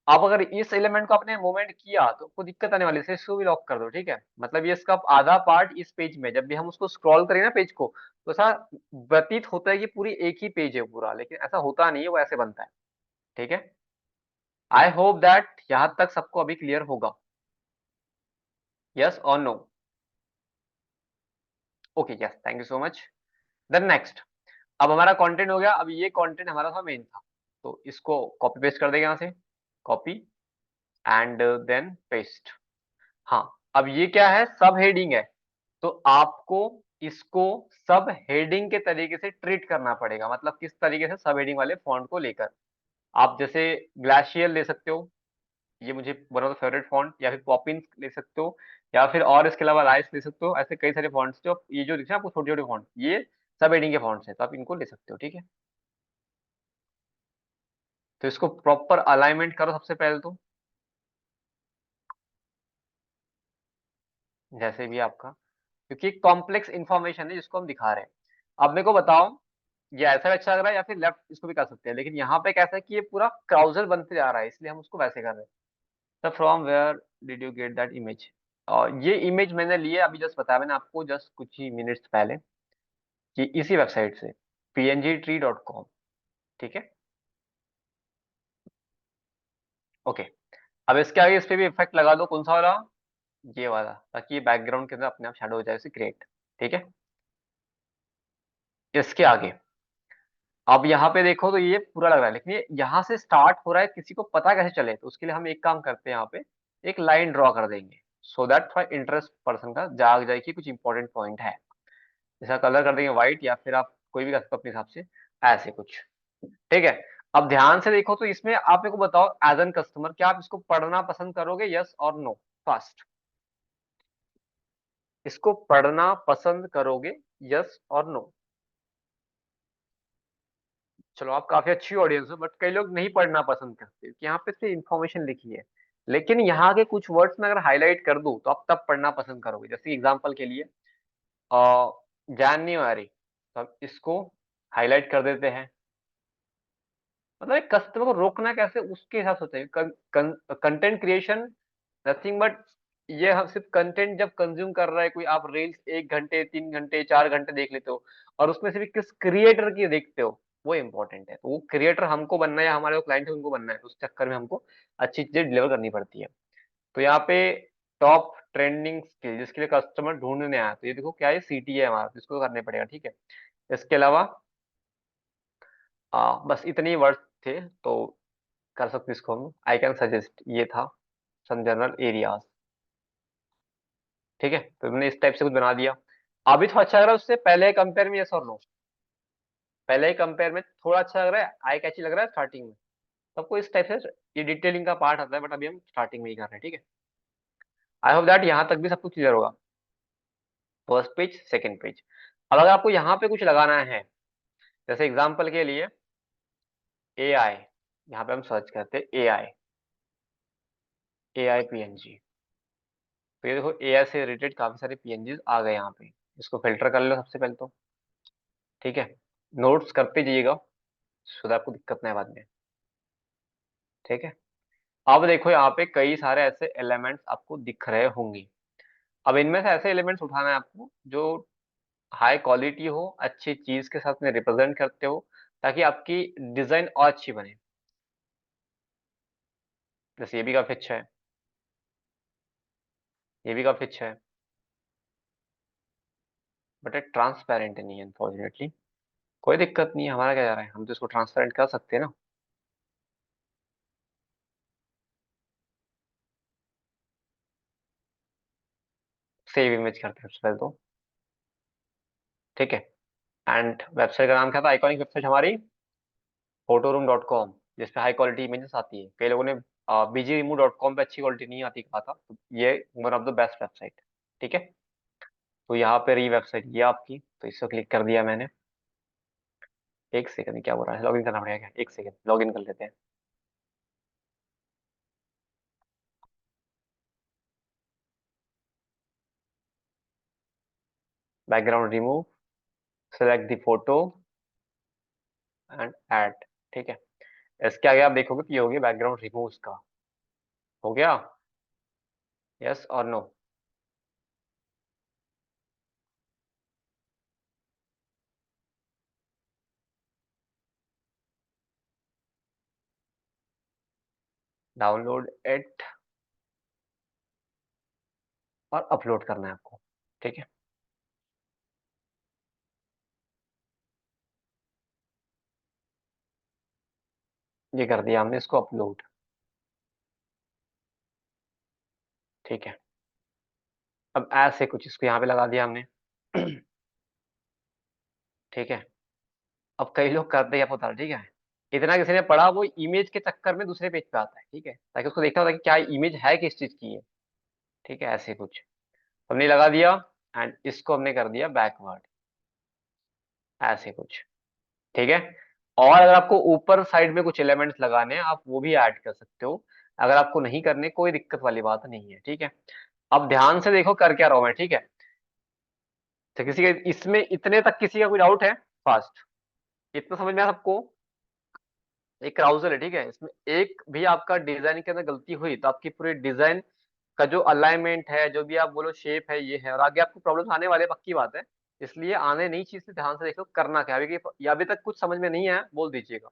[SPEAKER 1] अब अगर इस एलिमेंट को आपने मूवमेंट किया तो कोई दिक्कत आने वाली है, इसको भी लॉक कर दो। ठीक है, मतलब ये इसका आधा पार्ट इस पेज में, जब भी हम उसको स्क्रॉल करें ना पेज को, तो ऐसा व्यतीत होता है कि पूरी एक ही पेज है पूरा, लेकिन ऐसा होता नहीं है, वो ऐसे बनता है। ठीक है, आई होप दैट यहाँ तक सबको अभी क्लियर होगा। यस और no? Okay, yes, thank you so much. Then next, अब हमारा कंटेंट हो गया। अब ये कंटेंट हमारा था मेन था, तो इसको कॉपी पेस्ट कर देंगे यहाँ से, कॉपी, एंड देन पेस्ट। हाँ, अब ये क्या है, सब हेडिंग है, तो आपको इसको सब हेडिंग के तरीके से ट्रीट करना पड़ेगा। मतलब किस तरीके से, सब हेडिंग वाले फॉन्ट को लेकर आप जैसे ग्लाशियर ले सकते हो, ये मुझे one of the favourite font, या फिर पॉपिंस ले सकते हो, या फिर और इसके अलावा राइस ले सकते हो। ऐसे कई सारे फॉन्ट्स जो ये जो दिखे आपको छोटे छोटे फॉन्ट, ये सब हेडिंग के फॉन्ट्स हैं, तो आप इनको ले सकते हो। ठीक है, तो इसको प्रॉपर अलाइनमेंट करो सबसे पहले तो, जैसे भी आपका, क्योंकि कॉम्प्लेक्स इंफॉर्मेशन है जिसको हम दिखा रहे हैं। अब मेरे को बताओ, ये ऐसा भी अच्छा लग रहा है, या फिर लेफ्ट इसको भी कर सकते हैं, लेकिन यहाँ पे कैसा है कि ये पूरा क्राउजल बनते जा रहा है, इसलिए हम उसको वैसे कर रहे हैं। तो from where did you get that image, और ये इमेज मैंने लिए अभी, जस्ट बताया मैंने आपको जस्ट कुछ ही मिनट्स पहले, कि इसी वेबसाइट से pngtree.com। ठीक है, ओके। अब इसके आगे इस पे भी इफेक्ट लगा दो, कौन सा वाला, ये वाला, ताकि ये बैकग्राउंड के अंदर अपने आप शैडो हो जाए, उसे क्रिएट। ठीक है, इसके आगे अब यहाँ पे देखो तो ये पूरा लग रहा है, लेकिन ये यहाँ से स्टार्ट हो रहा है, किसी को पता कैसे चले, तो उसके लिए हम एक काम करते हैं, यहाँ पे एक लाइन ड्रॉ कर देंगे, सो दैट थोड़ा इंटरेस्ट पर्सन का जाग जाए कि कुछ इंपॉर्टेंट पॉइंट है। इसका कलर कर देंगे व्हाइट, या फिर आप कोई भी कर सकते हो अपने हिसाब से, ऐसे कुछ। ठीक है, अब ध्यान से देखो तो इसमें आप मेरे को बताओ, एज एन कस्टमर क्या आप इसको पढ़ना पसंद करोगे, यस और नो? फर्स्ट, इसको पढ़ना पसंद करोगे, यस और नो? चलो, आप काफी अच्छी ऑडियंस हो, बट कई लोग नहीं पढ़ना पसंद करते, क्योंकि यहाँ पे सिर्फ इन्फॉर्मेशन लिखी है। लेकिन यहाँ के कुछ वर्ड्स में अगर हाईलाइट कर दूं, तो आप तब पढ़ना पसंद करोगे। जैसे एग्जांपल के लिए जान्युआरी, तो हम इसको हाईलाइट कर देते हैं। मतलब एक कस्टमर को रोकना कैसे, उसके हिसाब से होता है। कंटेंट क्रिएशन नथिंग बट, ये हम सिर्फ कंटेंट जब कंज्यूम कर रहा है कोई, आप रील्स 1 घंटे 3 घंटे 4 घंटे देख लेते हो, और उसमें से भी किस क्रिएटर की देखते हो, वो इंपॉर्टेंट है। तो वो क्रिएटर हमको बनना है, या हमारे जो क्लाइंट है उनको बनना है, उस चक्कर में हमको अच्छी चीजें डिलीवर करनी पड़ती है। तो यहाँ पे टॉप ट्रेंडिंग स्किल जिसके लिए कस्टमर ढूंढने आया, तो ये देखो क्या है, सीटी है हमारा, तो इसको करने पड़ेगा। ठीक है, इसके अलावा बस इतने ही वर्ड थे, तो कर सकते इसको हम, आई कैन सजेस्ट, ये था सम जनरल एरियाज। ठीक है, तो हमने इस टाइप से कुछ बना दिया। अभी थोड़ा अच्छा लग रहा है उससे पहले कंपेयर में, यस और नो? पहले ही कंपेयर में थोड़ा अच्छा लग रहा है, आई कैची लग रहा है स्टार्टिंग में। सबको इस टाइप से ये डिटेलिंग का पार्ट आता है, बट अभी हम स्टार्टिंग में ही कर रहे हैं। ठीक है, आई होप दैट यहाँ तक भी सब कुछ क्लियर होगा। First page, second page. अब अगर आपको यहाँ पे कुछ लगाना है, जैसे एग्जाम्पल के लिए ए आई, यहाँ पे हम सर्च करते हैं ए आई पीएनजी, तो ये देखो ए आई से रिलेटेड काफी सारे पीएनजी आ गए यहाँ पे। इसको फिल्टर कर लो सबसे पहले तो। ठीक है, नोट्स करते जाइएगा, सो दैट आपको दिक्कत नहीं बाद में। ठीक है, अब देखो यहाँ पे कई सारे ऐसे एलिमेंट्स आपको दिख रहे होंगे। अब इनमें से ऐसे एलिमेंट्स उठाना है आपको जो हाई क्वालिटी हो, अच्छी चीज के साथ में रिप्रेजेंट करते हो, ताकि आपकी डिजाइन और अच्छी बने। जैसे ये भी काफी अच्छा है, ये भी काफी अच्छा है, बट ये ट्रांसपेरेंट नहीं है अनफॉर्चुनेटली। कोई दिक्कत नहीं है, हमारा क्या जा रहा है, हम तो इसको ट्रांसपेरेंट कर सकते हैं ना। सेव इमेज करते हैं सबसे पहले तो। ठीक है, एंड वेबसाइट का नाम क्या था, आइकॉनिक वेबसाइट हमारी photoroom.com, जिसपे हाई क्वालिटी इमेजेस आती है। कई लोगों ने bgremove.com पे अच्छी क्वालिटी नहीं आती कहा था, तो ये one of the best website. ठीक है, तो यहाँ पे रही वेबसाइट ये आपकी, तो इसको क्लिक कर दिया मैंने। एक सेकंड, क्या बोल रहा है, लॉगिन करना पड़ेगा क्या, एक सेकंड लॉगिन कर लेते हैं। Background remove, select the photo and add. ठीक है, इसके आगे आप देखोगे कि ये हो गया बैकग्राउंड रिमूव का, हो गया, यस और नो? डाउनलोड इट और अपलोड करना है आपको। ठीक है, ये कर दिया हमने इसको अपलोड। ठीक है, अब ऐसे कुछ इसको यहाँ पे लगा दिया हमने। ठीक है, अब कई लोग करते हैं पता, ठीक है, इतना किसी ने पढ़ा वो इमेज के चक्कर में दूसरे पेज पे आता है, ठीक है, ताकि उसको देखना होता है कि क्या इमेज है किस चीज की है। ठीक है, ऐसे कुछ हमने लगा दिया, एंड इसको हमने कर दिया बैकवर्ड, ऐसे कुछ। ठीक है, और अगर आपको ऊपर साइड में कुछ एलिमेंट्स लगाने हैं आप वो भी ऐड कर सकते हो, अगर आपको नहीं करने कोई दिक्कत वाली बात नहीं है। ठीक है, अब ध्यान से देखो कर क्या रहा हूं मैं, ठीक है। तो किसी के इसमें इतने तक किसी का कोई डाउट है? फास्ट, इतना समझ में आया सबको? एक क्राउजल है, ठीक है, इसमें एक भी आपका डिजाइन के अंदर गलती हुई तो आपकी पूरी डिजाइन का जो अलाइनमेंट है, जो भी आप बोलो शेप है, ये है, और आगे आपको प्रॉब्लम आने वाले पक्की बात है। इसलिए आने नई चीज से ध्यान से देखो करना क्या है। अभी या अभी तक कुछ समझ में नहीं आया बोल दीजिएगा।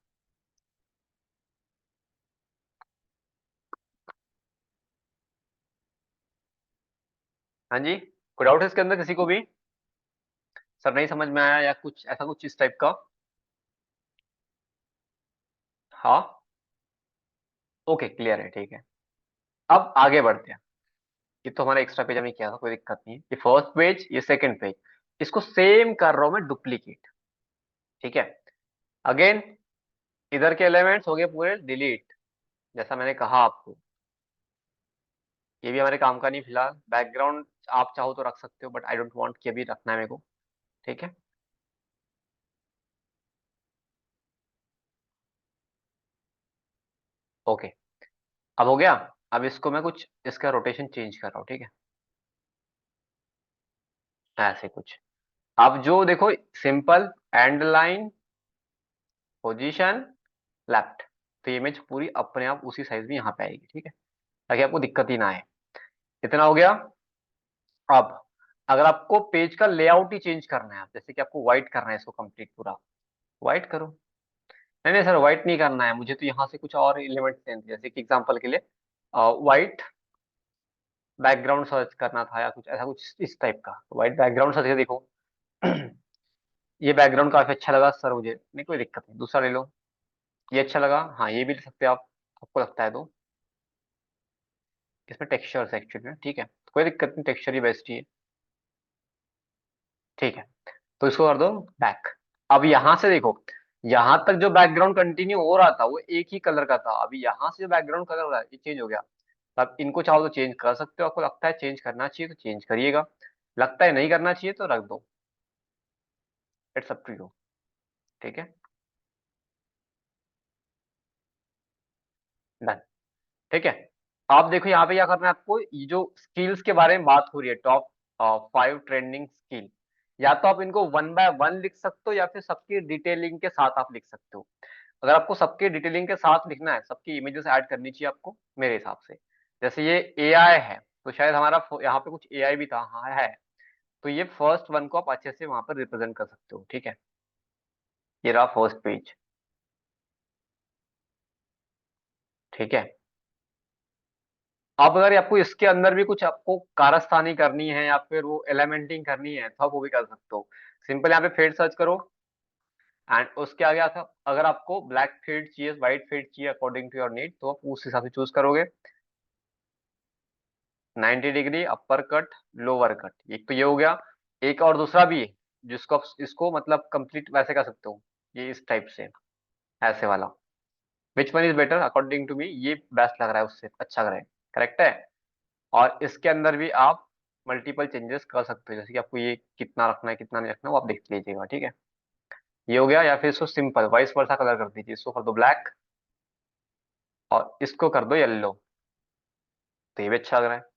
[SPEAKER 1] हाँ जी, कोई डाउट है इसके अंदर किसी को भी? सर नहीं समझ में आया या कुछ ऐसा कुछ इस टाइप का? हाँ, ओके क्लियर है, ठीक है। अब आगे बढ़ते हैं। ये तो हमारा एक्स्ट्रा पेज हमने किया था, कोई दिक्कत नहीं है। ये फर्स्ट पेज, ये सेकंड पेज, इसको सेम कर रहा हूं मैं डुप्लीकेट। ठीक है, अगेन इधर के एलिमेंट्स हो गए पूरे डिलीट, जैसा मैंने कहा आपको। ये भी हमारे काम का नहीं फिलहाल। बैकग्राउंड आप चाहो तो रख सकते हो, बट आई डोंट वांट कि अभी रखना है मेरे को। ठीक है, ओके, अब हो गया। अब इसको मैं कुछ इसका रोटेशन चेंज कर रहा हूँ, ठीक है, ऐसे कुछ। अब जो देखो, simple and line, position, left, तो ये इमेज पूरी अपने आप उसी साइज में यहाँ पे आएगी। ठीक है, ताकि आपको दिक्कत ही ना आए। इतना हो गया। अब अगर आपको पेज का लेआउट ही चेंज करना है, जैसे कि आपको व्हाइट करना है इसको कंप्लीट पूरा, व्हाइट करो। नहीं नहीं सर, व्हाइट नहीं करना है मुझे, तो यहाँ से कुछ और एलिमेंट्स लेने थे। जैसे कि एग्जांपल के लिए व्हाइट बैकग्राउंड सर्च करना था, या कुछ ऐसा कुछ इस टाइप का। व्हाइट बैकग्राउंड सर्च देखो। ये बैकग्राउंड काफी अच्छा लगा सर मुझे, नहीं कोई दिक्कत नहीं, दूसरा ले लो। ये अच्छा लगा, हाँ ये भी ले सकते हो आप, आपको लगता है तो। इसमें टेक्सचर्स एक्चुअली में, ठीक है, कोई दिक्कत नहीं, टेक्सचर ही बेस्ट ही है। ठीक है, तो इसको कर दो बैक। अब यहाँ से देखो, यहाँ तक जो बैकग्राउंड कंटिन्यू हो रहा था वो एक ही कलर का था, अभी यहाँ से जो बैकग्राउंड कलर हो रहा है ये चेंज हो गया। तो आप इनको चाहो तो चेंज कर सकते हो, आपको लगता है चेंज करना चाहिए तो चेंज करिएगा, लगता है नहीं करना चाहिए तो रख दो, इट्स अप टू यू। ठीक है, डन। ठीक है, आप देखो यहाँ पे क्या करना है आपको, ये जो स्किल्स के बारे में बात हो रही है, टॉप 5 ट्रेंडिंग स्किल, या तो आप इनको वन बाय वन लिख सकते हो या फिर सबकी डिटेलिंग के साथ आप लिख सकते हो। अगर आपको सबके डिटेलिंग के साथ लिखना है, सबकी इमेजेस ऐड करनी चाहिए आपको मेरे हिसाब से। जैसे ये एआई है, तो शायद हमारा यहाँ पे कुछ एआई भी था, हाँ है। तो ये फर्स्ट वन को आप अच्छे से वहां पर रिप्रेजेंट कर सकते हो। ठीक है, ये रहा फर्स्ट पेज। ठीक है, अब अगर आपको इसके अंदर भी कुछ आपको कारस्तानी करनी है या फिर वो एलिमेंटिंग करनी है तो आप वो भी कर सकते हो। सिंपल यहाँ पे फेड सर्च करो, एंड उसके आगे आता, अगर आपको ब्लैक फेड चाहिए, व्हाइट फेड चाहिए, अकॉर्डिंग टू योर नीड, तो आप उस हिसाब से चूज करोगे। 90 degree upper cut, lower cut, एक तो ये हो गया। एक और दूसरा भी है जिसको आप इसको मतलब कंप्लीट वैसे कर सकते हो, ये इस टाइप से, ऐसे वाला। Which one is better according to me? ये बेस्ट लग रहा है, उससे अच्छा लग रहा है, करेक्ट है। और इसके अंदर भी आप मल्टीपल चेंजेस कर सकते हो, जैसे कि आपको ये कितना रखना है कितना नहीं रखना है वो आप देख लीजिएगा। ठीक है, ये हो गया। या फिर इसको सिंपल वाइस वर्सा कलर कर दीजिए, इसको कर दो ब्लैक और इसको कर दो येलो, तो ये भी अच्छा लग रहा है।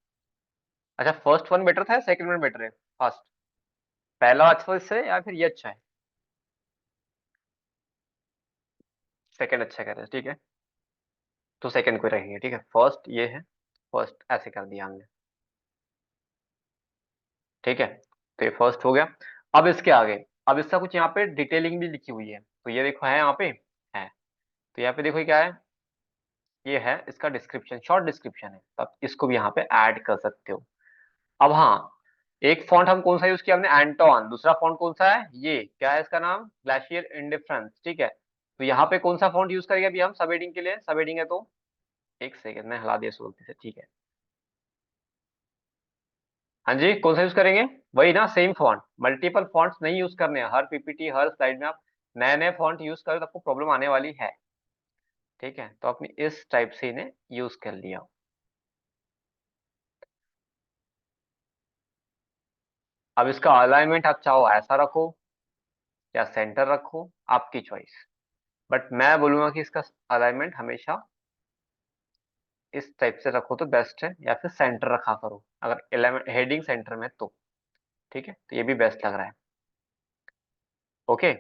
[SPEAKER 1] अच्छा, फर्स्ट वन बेटर था या सेकंड वन बेटर है? फर्स्ट, पहला अच्छा इससे या फिर ये अच्छा है? सेकंड अच्छा कह रहे हैं, ठीक है, तो सेकंड को रहेंगे। ठीक है, फर्स्ट ये है, फर्स्ट ऐसे कर दिया हमने। ठीक है, तो ये फर्स्ट हो गया। अब इसके आगे, अब इसका कुछ यहाँ पे डिटेलिंग भी लिखी हुई है, तो ये देखो है यहाँ पे, है। तो यहाँ पे देखो ये क्या है, ये है इसका डिस्क्रिप्शन, शॉर्ट डिस्क्रिप्शन है, तो आप इसको भी यहाँ पे ऐड कर सकते हो। अब हाँ, एक फॉन्ट हम कौन सा यूज किया हमने, एंटोन। दूसरा फॉन्ट कौन सा है, ये क्या है इसका नाम, ग्लेशियर इंडिफरेंस। ठीक है, तो यहाँ पे कौन सा फॉन्ट यूज करेंगे अभी हम सब हेडिंग के लिए? सब हेडिंग है तो एक सेकंड में हिला दिया गलती से, ठीक है। हाँ जी, कौन सा यूज करेंगे? वही ना, सेम फॉन्ट, मल्टीपल फॉन्ट्स नहीं यूज करने हैं। हर पीपीटी हर स्लाइड में आप नए नए फॉन्ट यूज करें तो आपको प्रॉब्लम आने वाली है। ठीक है, तो आपने इस टाइप से इन्हें यूज कर लिया। अब इसका अलाइनमेंट आप चाहो ऐसा रखो या सेंटर रखो, आपकी चॉइस। बट मैं बोलूंगा कि इसका अलाइनमेंट हमेशा इस टाइप से रखो तो बेस्ट है, या फिर सेंटर रखा करो अगर एलिमेंट हेडिंग सेंटर में तो। ठीक है, तो ये भी बेस्ट लग रहा है। ओके,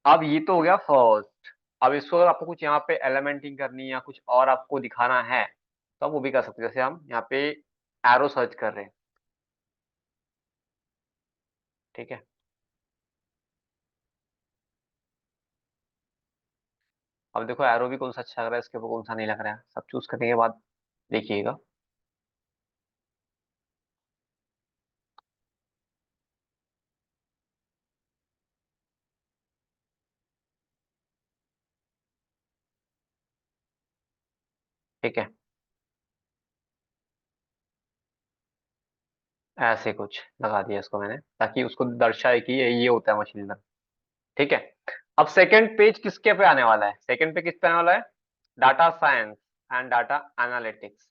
[SPEAKER 1] अब ये तो हो गया फर्स्ट। अब इसको अगर आपको कुछ यहाँ पे एलिमेंटिंग करनी है या कुछ और आपको दिखाना है तो आप वो भी कर सकते हो। जैसे हम यहाँ पे एरो सर्च कर रहे हैं। ठीक है, अब देखो एरो भी कौन सा अच्छा लग रहा है, इसके ऊपर कौन सा नहीं लग रहा है, सब चूज करने के बाद देखिएगा। ठीक है, ऐसे कुछ लगा दिया इसको मैंने ताकि उसको दर्शाए कि ये होता है मशीन लर्निंग। ठीक है, अब सेकंड पेज किसके पे आने वाला है? सेकंड पे किस पे आने वाला है? Data science and data analytics.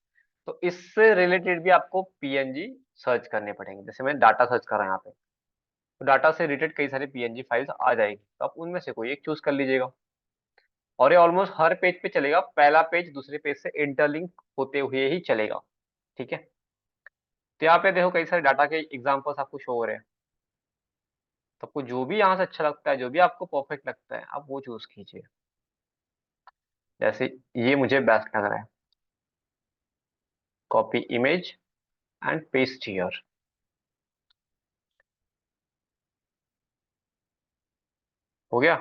[SPEAKER 1] तो इससे रिलेटेड भी आपको पीएनजी सर्च करने पड़ेंगे। जैसे मैं डाटा सर्च कर रहा हूँ यहाँ पे, तो डाटा से रिलेटेड कई सारी पीएनजी फाइल्स आ जाएगी, तो आप उनमें से कोई एक चूज कर लीजिएगा। और ये ऑलमोस्ट हर पेज पे चलेगा, पहला पेज दूसरे पेज से इंटरलिंक होते हुए ही चलेगा। ठीक है, तो यहाँ पे देखो कई सारे डाटा के एग्जांपल्स आपको शो हो रहे हैं। तो आपको जो भी यहाँ से अच्छा लगता है, जो भी आपको परफेक्ट लगता है, आप वो चूज कीजिए। जैसे ये मुझे बेस्ट लग रहा है, copy image and paste here. हो गया,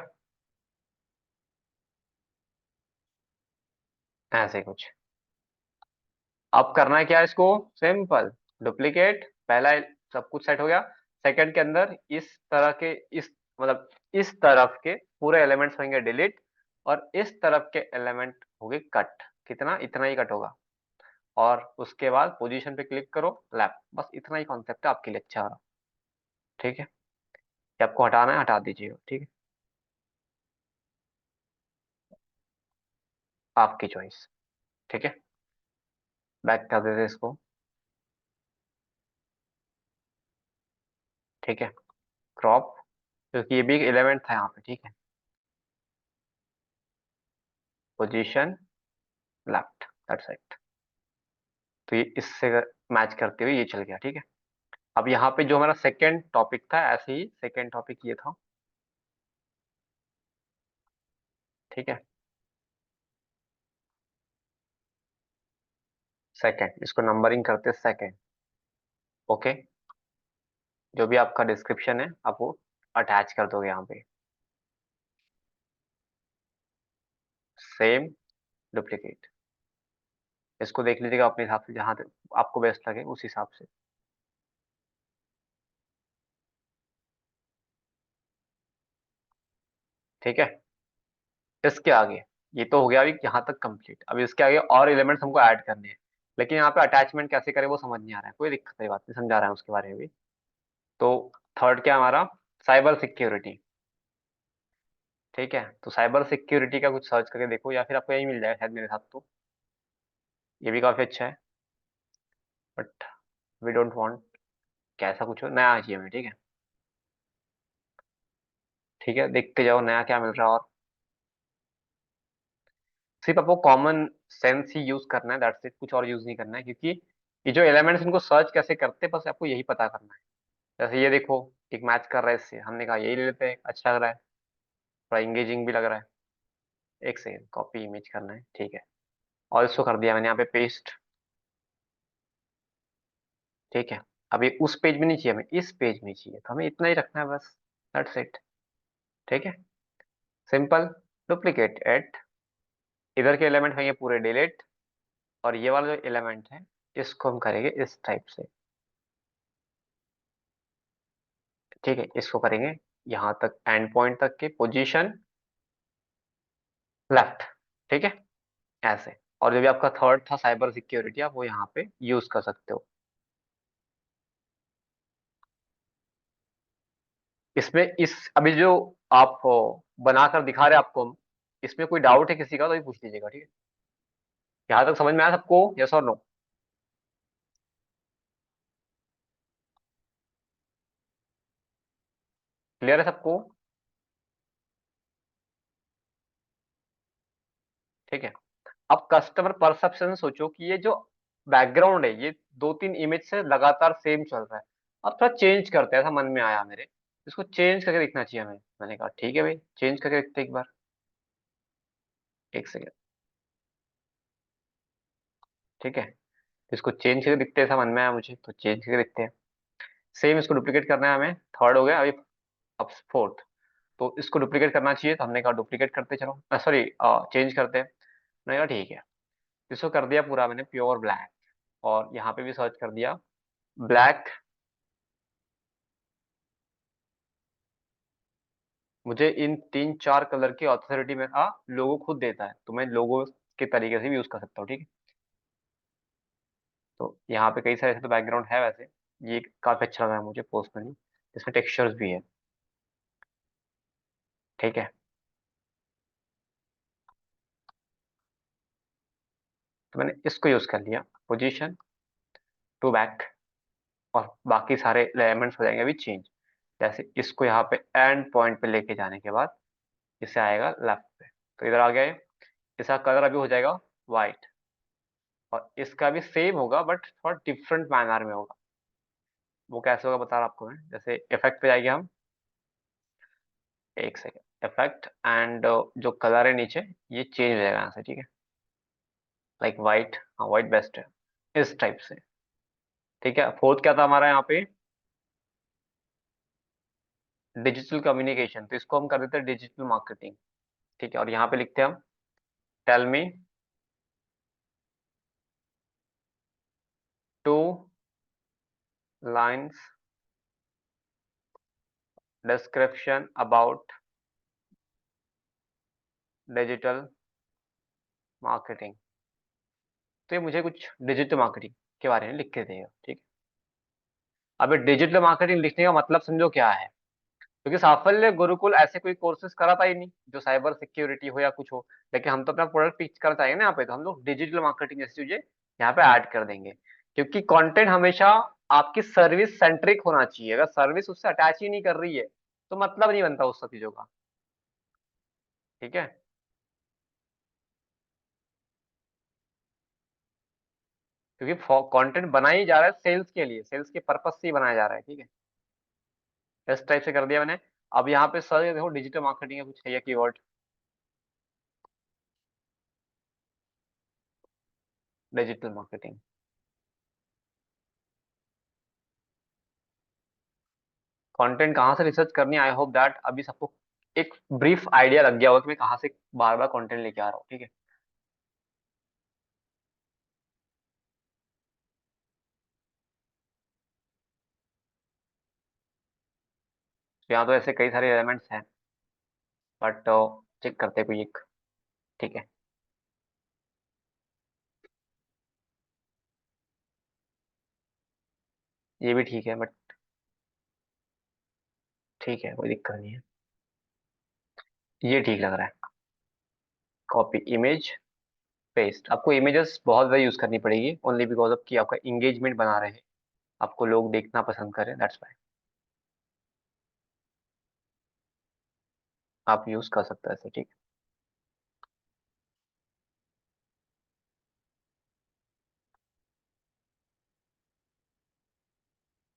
[SPEAKER 1] ऐसे कुछ। अब करना है क्या इसको? सिंपल, डुप्लीकेट, पहला सब कुछ सेट हो गया। सेकंड के अंदर इस तरह के, इस मतलब इस तरफ के पूरे एलिमेंट्स होंगे डिलीट, और इस तरफ के एलिमेंट होंगे कट। कितना? इतना ही कट होगा। और उसके बाद पोजीशन पे क्लिक करो, लेफ्ट। बस इतना ही कॉन्सेप्ट है आपके लिए। अच्छा रहा। ठीक है, ये आपको हटाना है हटा दीजिएगा। ठीक है, आपकी चॉइस। ठीक है, बैक कर देते इसको। ठीक है, क्रॉप, क्योंकि ये भी एक एलिमेंट था यहाँ पे। ठीक है, पोजीशन लेफ्ट, दैट्स इट। तो ये इससे मैच करते हुए ये चल गया। ठीक है, अब यहाँ पे जो हमारा सेकेंड टॉपिक था, ऐसे ही सेकेंड टॉपिक ये था। ठीक है, सेकेंड, इसको नंबरिंग करते सेकेंड। ओके, जो भी आपका डिस्क्रिप्शन है आप वो अटैच कर दोगे यहाँ पे। Same, duplicate. इसको देख लीजिएगा अपने हिसाब से, जहाँ तक आपको बेस्ट लगे उस हिसाब से। ठीक है, इसके आगे, ये तो हो गया अभी यहाँ तक कंप्लीट। अब इसके आगे और एलिमेंट्स हमको ऐड करने हैं, लेकिन यहाँ पे अटैचमेंट कैसे करें वो समझ नहीं आ रहा है। कोई दिक्कत नहीं, बात नहीं, समझा रहा है उसके बारे में भी। तो थर्ड क्या हमारा? Cyber security. ठीक है, तो साइबर सिक्योरिटी का कुछ सर्च करके देखो, या फिर आपको यही मिल जाएगा शायद मेरे साथ। तो ये भी काफी अच्छा है, बट वी डोंट वांट कैसा कुछ हो, नया चाहिए हमें। ठीक है, ठीक है, देखते जाओ नया क्या मिल रहा है। और सिर्फ आपको कॉमन सेंस ही यूज करना है, दैट्स इट। कुछ और यूज नहीं करना है, क्योंकि ये जो एलिमेंट्स इनको सर्च कैसे करते हैं बस आपको यही पता करना है। जैसे ये देखो, एक मैच कर रहा है इससे, हमने कहा यही ले लेते हैं, अच्छा लग रहा है, थोड़ा इंगेजिंग भी लग रहा है। एक सेकेंड, कॉपी इमेज करना है। ठीक है, और इसको कर दिया मैंने यहाँ पे पेस्ट। ठीक है, अब ये उस पेज में नहीं चाहिए, हमें इस पेज में चाहिए, तो हमें इतना ही रखना है बस, दैट्स इट। ठीक है, सिंपल, डुप्लीकेट एट, इधर के एलिमेंट होंगे पूरे डिलीट, और ये वाला जो एलिमेंट है इसको हम करेंगे इस टाइप से। ठीक है, इसको करेंगे यहाँ तक, एंड पॉइंट तक के पोजीशन लेफ्ट। ठीक है, ऐसे। और जो भी आपका थर्ड था साइबर सिक्योरिटी, आप वो यहाँ पे यूज कर सकते हो। इसमें इस अभी जो आप बनाकर दिखा रहे हैं आपको हम, इसमें कोई डाउट है किसी का तो ये पूछ लीजिएगा, ठीक है। यहाँ तक समझ में आया सबको, यस और नो? क्लियर है सबको? ठीक है। अब कस्टमर परसेप्शन सोचो कि ये जो बैकग्राउंड है ये दो तीन इमेज से लगातार सेम चल रहा है। अब थोड़ा चेंज करते हैं, ऐसा मन में आया मेरे, इसको चेंज करके दिखना चाहिए हमें। मैंने कहा ठीक है भाई, चेंज करके देखते हैं एक बार। एक सेकेंड। ठीक है, इसको चेंज करके दिखते हैं, ऐसा मन में आया मुझे, तो चेंज करके दिखते हैं। सेम इसको डुप्लीकेट करना है हमें, थर्ड हो गया अभी, अब फोर्थ। तो इसको डुप्लीकेट करना चाहिए, तो हमने कहा डुप्लीकेट करते चलो, सॉरी चेंज करते हैं। मैंने कहा ठीक है, इसको कर दिया पूरा मैंने प्योर ब्लैक, और यहाँ पे भी सर्च कर दिया ब्लैक। मुझे इन तीन चार कलर की ऑथोरिटी में लोगो खुद देता है, तो मैं लोगो के तरीके से भी यूज कर सकता हूँ, ठीक है। तो यहाँ पे कई सारे ऐसे तो बैकग्राउंड है वैसे, ये काफी अच्छा लगा है मुझे पर्सनली, इसमें टेक्सचर्स भी है। ठीक है, तो मैंने इसको यूज कर लिया, पोजीशन टू बैक, और बाकी सारे एलिमेंट्स हो जाएंगे अभी चेंज। जैसे इसको यहाँ पे एंड पॉइंट पे लेके जाने के बाद इसे आएगा लेफ्ट पे, तो इधर आ गया ये। इसका कलर अभी हो जाएगा वाइट, और इसका भी सेम होगा बट थोड़ा डिफरेंट मैनर में होगा। वो कैसे होगा बता रहा आपको मैं, जैसे इफेक्ट पे जाएंगे हम। एक सेकेंड, इफेक्ट एंड जो कलर है नीचे, ये चेंज हो जाएगा यहाँ से, ठीक है। लाइक वाइट, हाँ वाइट बेस्ट है, इस टाइप से। ठीक है, फोर्थ क्या था हमारा यहाँ पे, डिजिटल कम्युनिकेशन, तो इसको हम कर देते हैं डिजिटल मार्केटिंग। ठीक है, और यहाँ पे लिखते हैं हम tell me two lines description about digital marketing. तो ये मुझे कुछ डिजिटल मार्केटिंग के बारे में लिख के देगा, ठीक है। अब डिजिटल मार्केटिंग लिखने का मतलब समझो क्या है, क्योंकि साफल्य गुरुकुल ऐसे कोई कोर्सेज कराता ही नहीं जो साइबर सिक्योरिटी हो या कुछ हो। लेकिन हम तो अपना प्रोडक्ट पिच करना चाहिए ना यहाँ पे, तो हम लोग डिजिटल मार्केटिंग जैसी चीजें यहाँ पे ऐड कर देंगे। क्योंकि कंटेंट हमेशा आपकी सर्विस सेंट्रिक होना चाहिए, अगर सर्विस उससे अटैच ही नहीं कर रही है तो मतलब नहीं बनता उस सब चीजों का। ठीक है, क्योंकि कंटेंट बना ही जा रहा है सेल्स के लिए, सेल्स के पर्पज से ही बनाया जा रहा है, ठीक है। इस टाइप से कर दिया मैंने। अब यहाँ पे सर देखो डिजिटल मार्केटिंग है कुछ है या कीवर्ड, डिजिटल मार्केटिंग। कंटेंट कहाँ से रिसर्च करनी, आई होप दैट अभी सबको एक ब्रीफ आइडिया लग गया होगा कि मैं कहाँ से बार बार कंटेंट लेके आ रहा हूँ, ठीक है। तो यहाँ तो ऐसे कई सारे एलिमेंट्स हैं, बट चेक करते हैं कोई एक। ठीक है, ये भी ठीक है, बट ठीक है कोई दिक्कत नहीं है, ये ठीक लग रहा है। कॉपी इमेज पेस्ट, आपको इमेजेस बहुत ज़्यादा यूज करनी पड़ेगी, ओनली बिकॉज ऑफ कि आपका इंगेजमेंट बना रहे हैं, आपको लोग देखना पसंद करें, दैट्स वाई आप यूज कर सकते हैं ऐसे, ठीक है।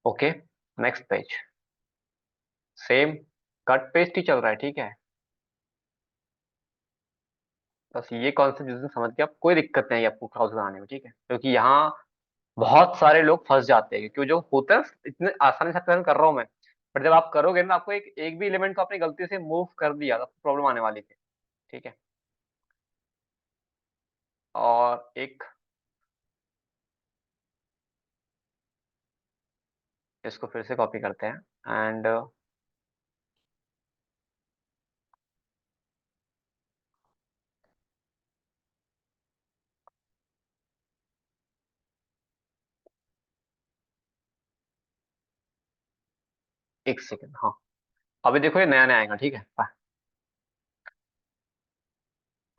[SPEAKER 1] Okay, next page, same cut paste ही चल रहा है, ठीक है। बस ये कॉन्सेप्ट जिस दिन समझ के आप, कोई दिक्कत नहीं है आपको क्लाउड बनाने में, ठीक है। क्योंकि यहाँ बहुत सारे लोग फंस जाते हैं, क्योंकि जो होता है इतने आसानी से प्रेजेंट कर रहा हूँ मैं, पर जब आप करोगे ना, आपको एक एक भी एलिमेंट को आपने गलती से मूव कर दिया तो प्रॉब्लम आने वाली थी, ठीक है। और एक, इसको फिर से कॉपी करते हैं एंड एक सेकेंड, हाँ, अभी देखो ये नया नया आएगा, ठीक है।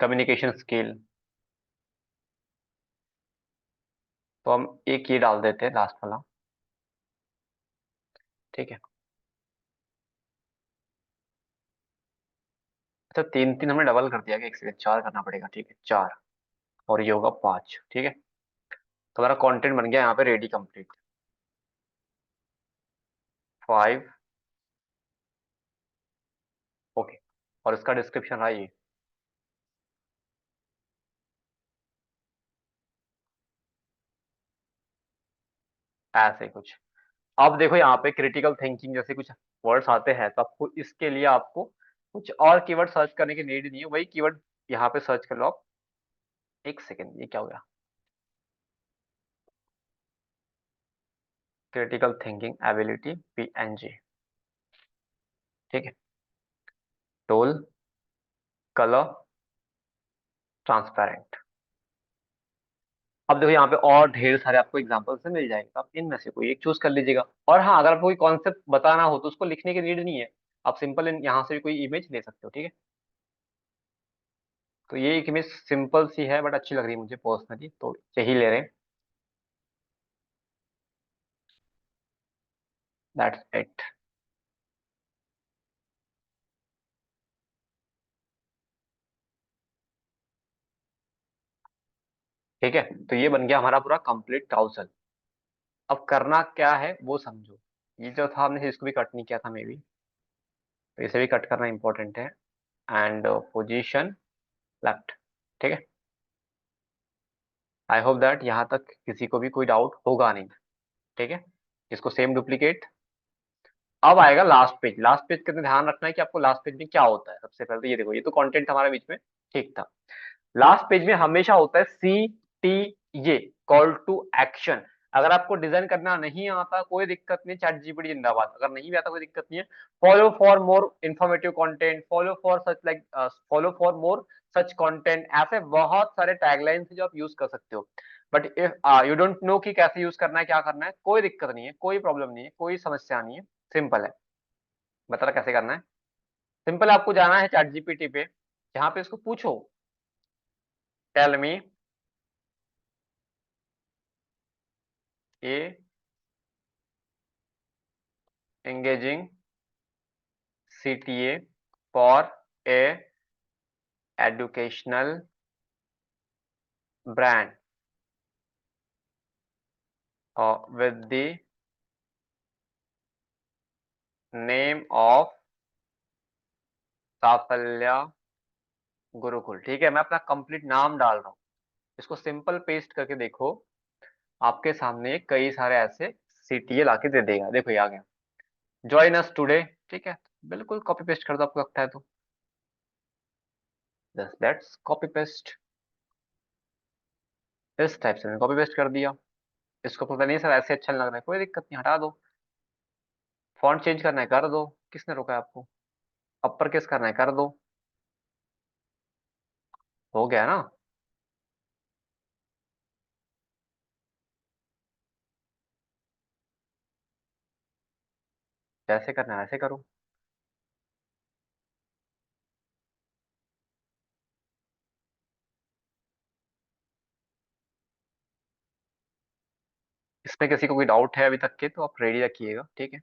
[SPEAKER 1] कम्युनिकेशन स्किल, तो हम एक ये डाल देते हैं लास्ट वाला, ठीक है। अच्छा, तीन तीन हमने डबल कर दिया कि एक सेकंड, चार करना पड़ेगा, ठीक है, चार। और ये होगा पांच, ठीक है। तो हमारा कंटेंट बन गया यहाँ पे रेडी, कंप्लीट। Five, okay. और इसका डिस्क्रिप्शन रहा ये, ऐसे कुछ। अब देखो यहाँ पे क्रिटिकल थिंकिंग जैसे कुछ वर्ड्स आते हैं, तो आपको इसके लिए आपको कुछ और कीवर्ड सर्च करने की नीड नहीं है, वही कीवर्ड यहाँ पे सर्च कर लो आप। एक सेकेंड, ये क्या हो गया? क्रिटिकल थिंकिंग एबिलिटी, PNG, ठीक है। Toll, colour, transparent. अब देखो यहाँ पे और ढेर सारे आपको एग्जांपल से मिल जाएंगे, तो आप इनमें से कोई एक चूज कर लीजिएगा। और हाँ, अगर आपको कोई कॉन्सेप्ट बताना हो तो उसको लिखने की नीड नहीं है, आप सिंपल यहाँ से भी कोई इमेज ले सकते हो, ठीक है। तो ये एक इमेज सिंपल सी है बट अच्छी लग रही है मुझे पर्सनली, तो यही ले रहे हैं। That's it. ठीक है, तो ये बन गया हमारा पूरा कंप्लीट ट्राउजर। अब करना क्या है वो समझो। ये जो था, हमने इसको भी कट नहीं किया था मे बी, तो इसे भी कट करना इंपॉर्टेंट है। एंड पोजीशन लेफ्ट, ठीक है। आई होप दैट यहाँ तक किसी को भी कोई डाउट होगा नहीं, ठीक है। इसको सेम डुप्लीकेट। अब आएगा लास्ट पेज। लास्ट पेज का ध्यान रखना है कि आपको लास्ट पेज में क्या होता है। सबसे पहले तो ये देखो, ये तो कंटेंट हमारे बीच में ठीक था। लास्ट पेज में हमेशा होता है CTA, कॉल टू एक्शन। अगर आपको डिजाइन करना नहीं आता कोई दिक्कत नहीं, चैट जीपीटी जिंदाबाद। अगर नहीं भी आता कोई दिक्कत नहीं है। Follow for more informative content, follow for such like, follow for more such content, ऐसे बहुत सारे टैगलाइंस हैं जो आप यूज कर सकते हो। But if you don't know कि कैसे यूज करना है, क्या करना है, कोई दिक्कत नहीं है, कोई प्रॉब्लम नहीं है, कोई समस्या नहीं है। सिंपल है, बता रहा कैसे करना है। सिंपल, आपको जाना है चैट जीपीटी पे, जहाँ पे इसको पूछो, tell me a engaging CTA for a educational brand with the name of साफल्य गुरुकुल। ठीक है, मैं अपना कंप्लीट नाम डाल रहा हूँ। इसको सिंपल पेस्ट करके देखो, आपके सामने कई सारे ऐसे CTA लाके दे देगा। देखो ये आ गया, ज्वाइन अस टुडे, ठीक है। बिल्कुल कॉपी पेस्ट कर दो आपको लगता है तो, जस्ट दैट्स कॉपी पेस्ट। इस टाइप से कॉपी पेस्ट कर दिया। इसको पता नहीं सर ऐसे अच्छा नहीं लग रहा है, कोई दिक्कत नहीं, हटा दो। फॉन्ट चेंज करना है कर दो, किसने रोका है आपको। अपर केस करना है कर दो, हो गया ना। जैसे करना है वैसे करो। इसमें किसी को कोई डाउट है अभी तक के, तो आप रेडी रखिएगा, ठीक है।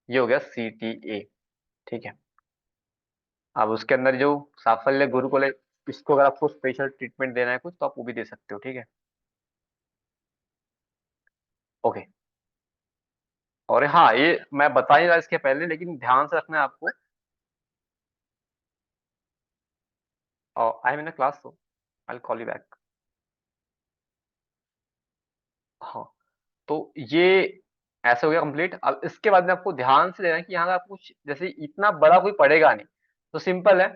[SPEAKER 1] ये हो गया CTA, ठीक है। अब उसके अंदर जो साफल्य गुरुकुल है, इसको अगर आपको स्पेशल ट्रीटमेंट देना है कुछ, तो आप वो भी दे सकते हो, ठीक है। ओके। और हाँ, ये मैं बता ही रहा इसके पहले, लेकिन ध्यान से रखना है आपको। I am in a class, तो आई कॉल यू बैक। हाँ, तो ये ऐसे हो गया कंप्लीट। अब इसके बाद में आपको ध्यान से देना है कि यहाँ का कुछ जैसे इतना बड़ा कोई पढ़ेगा नहीं, तो सिंपल है।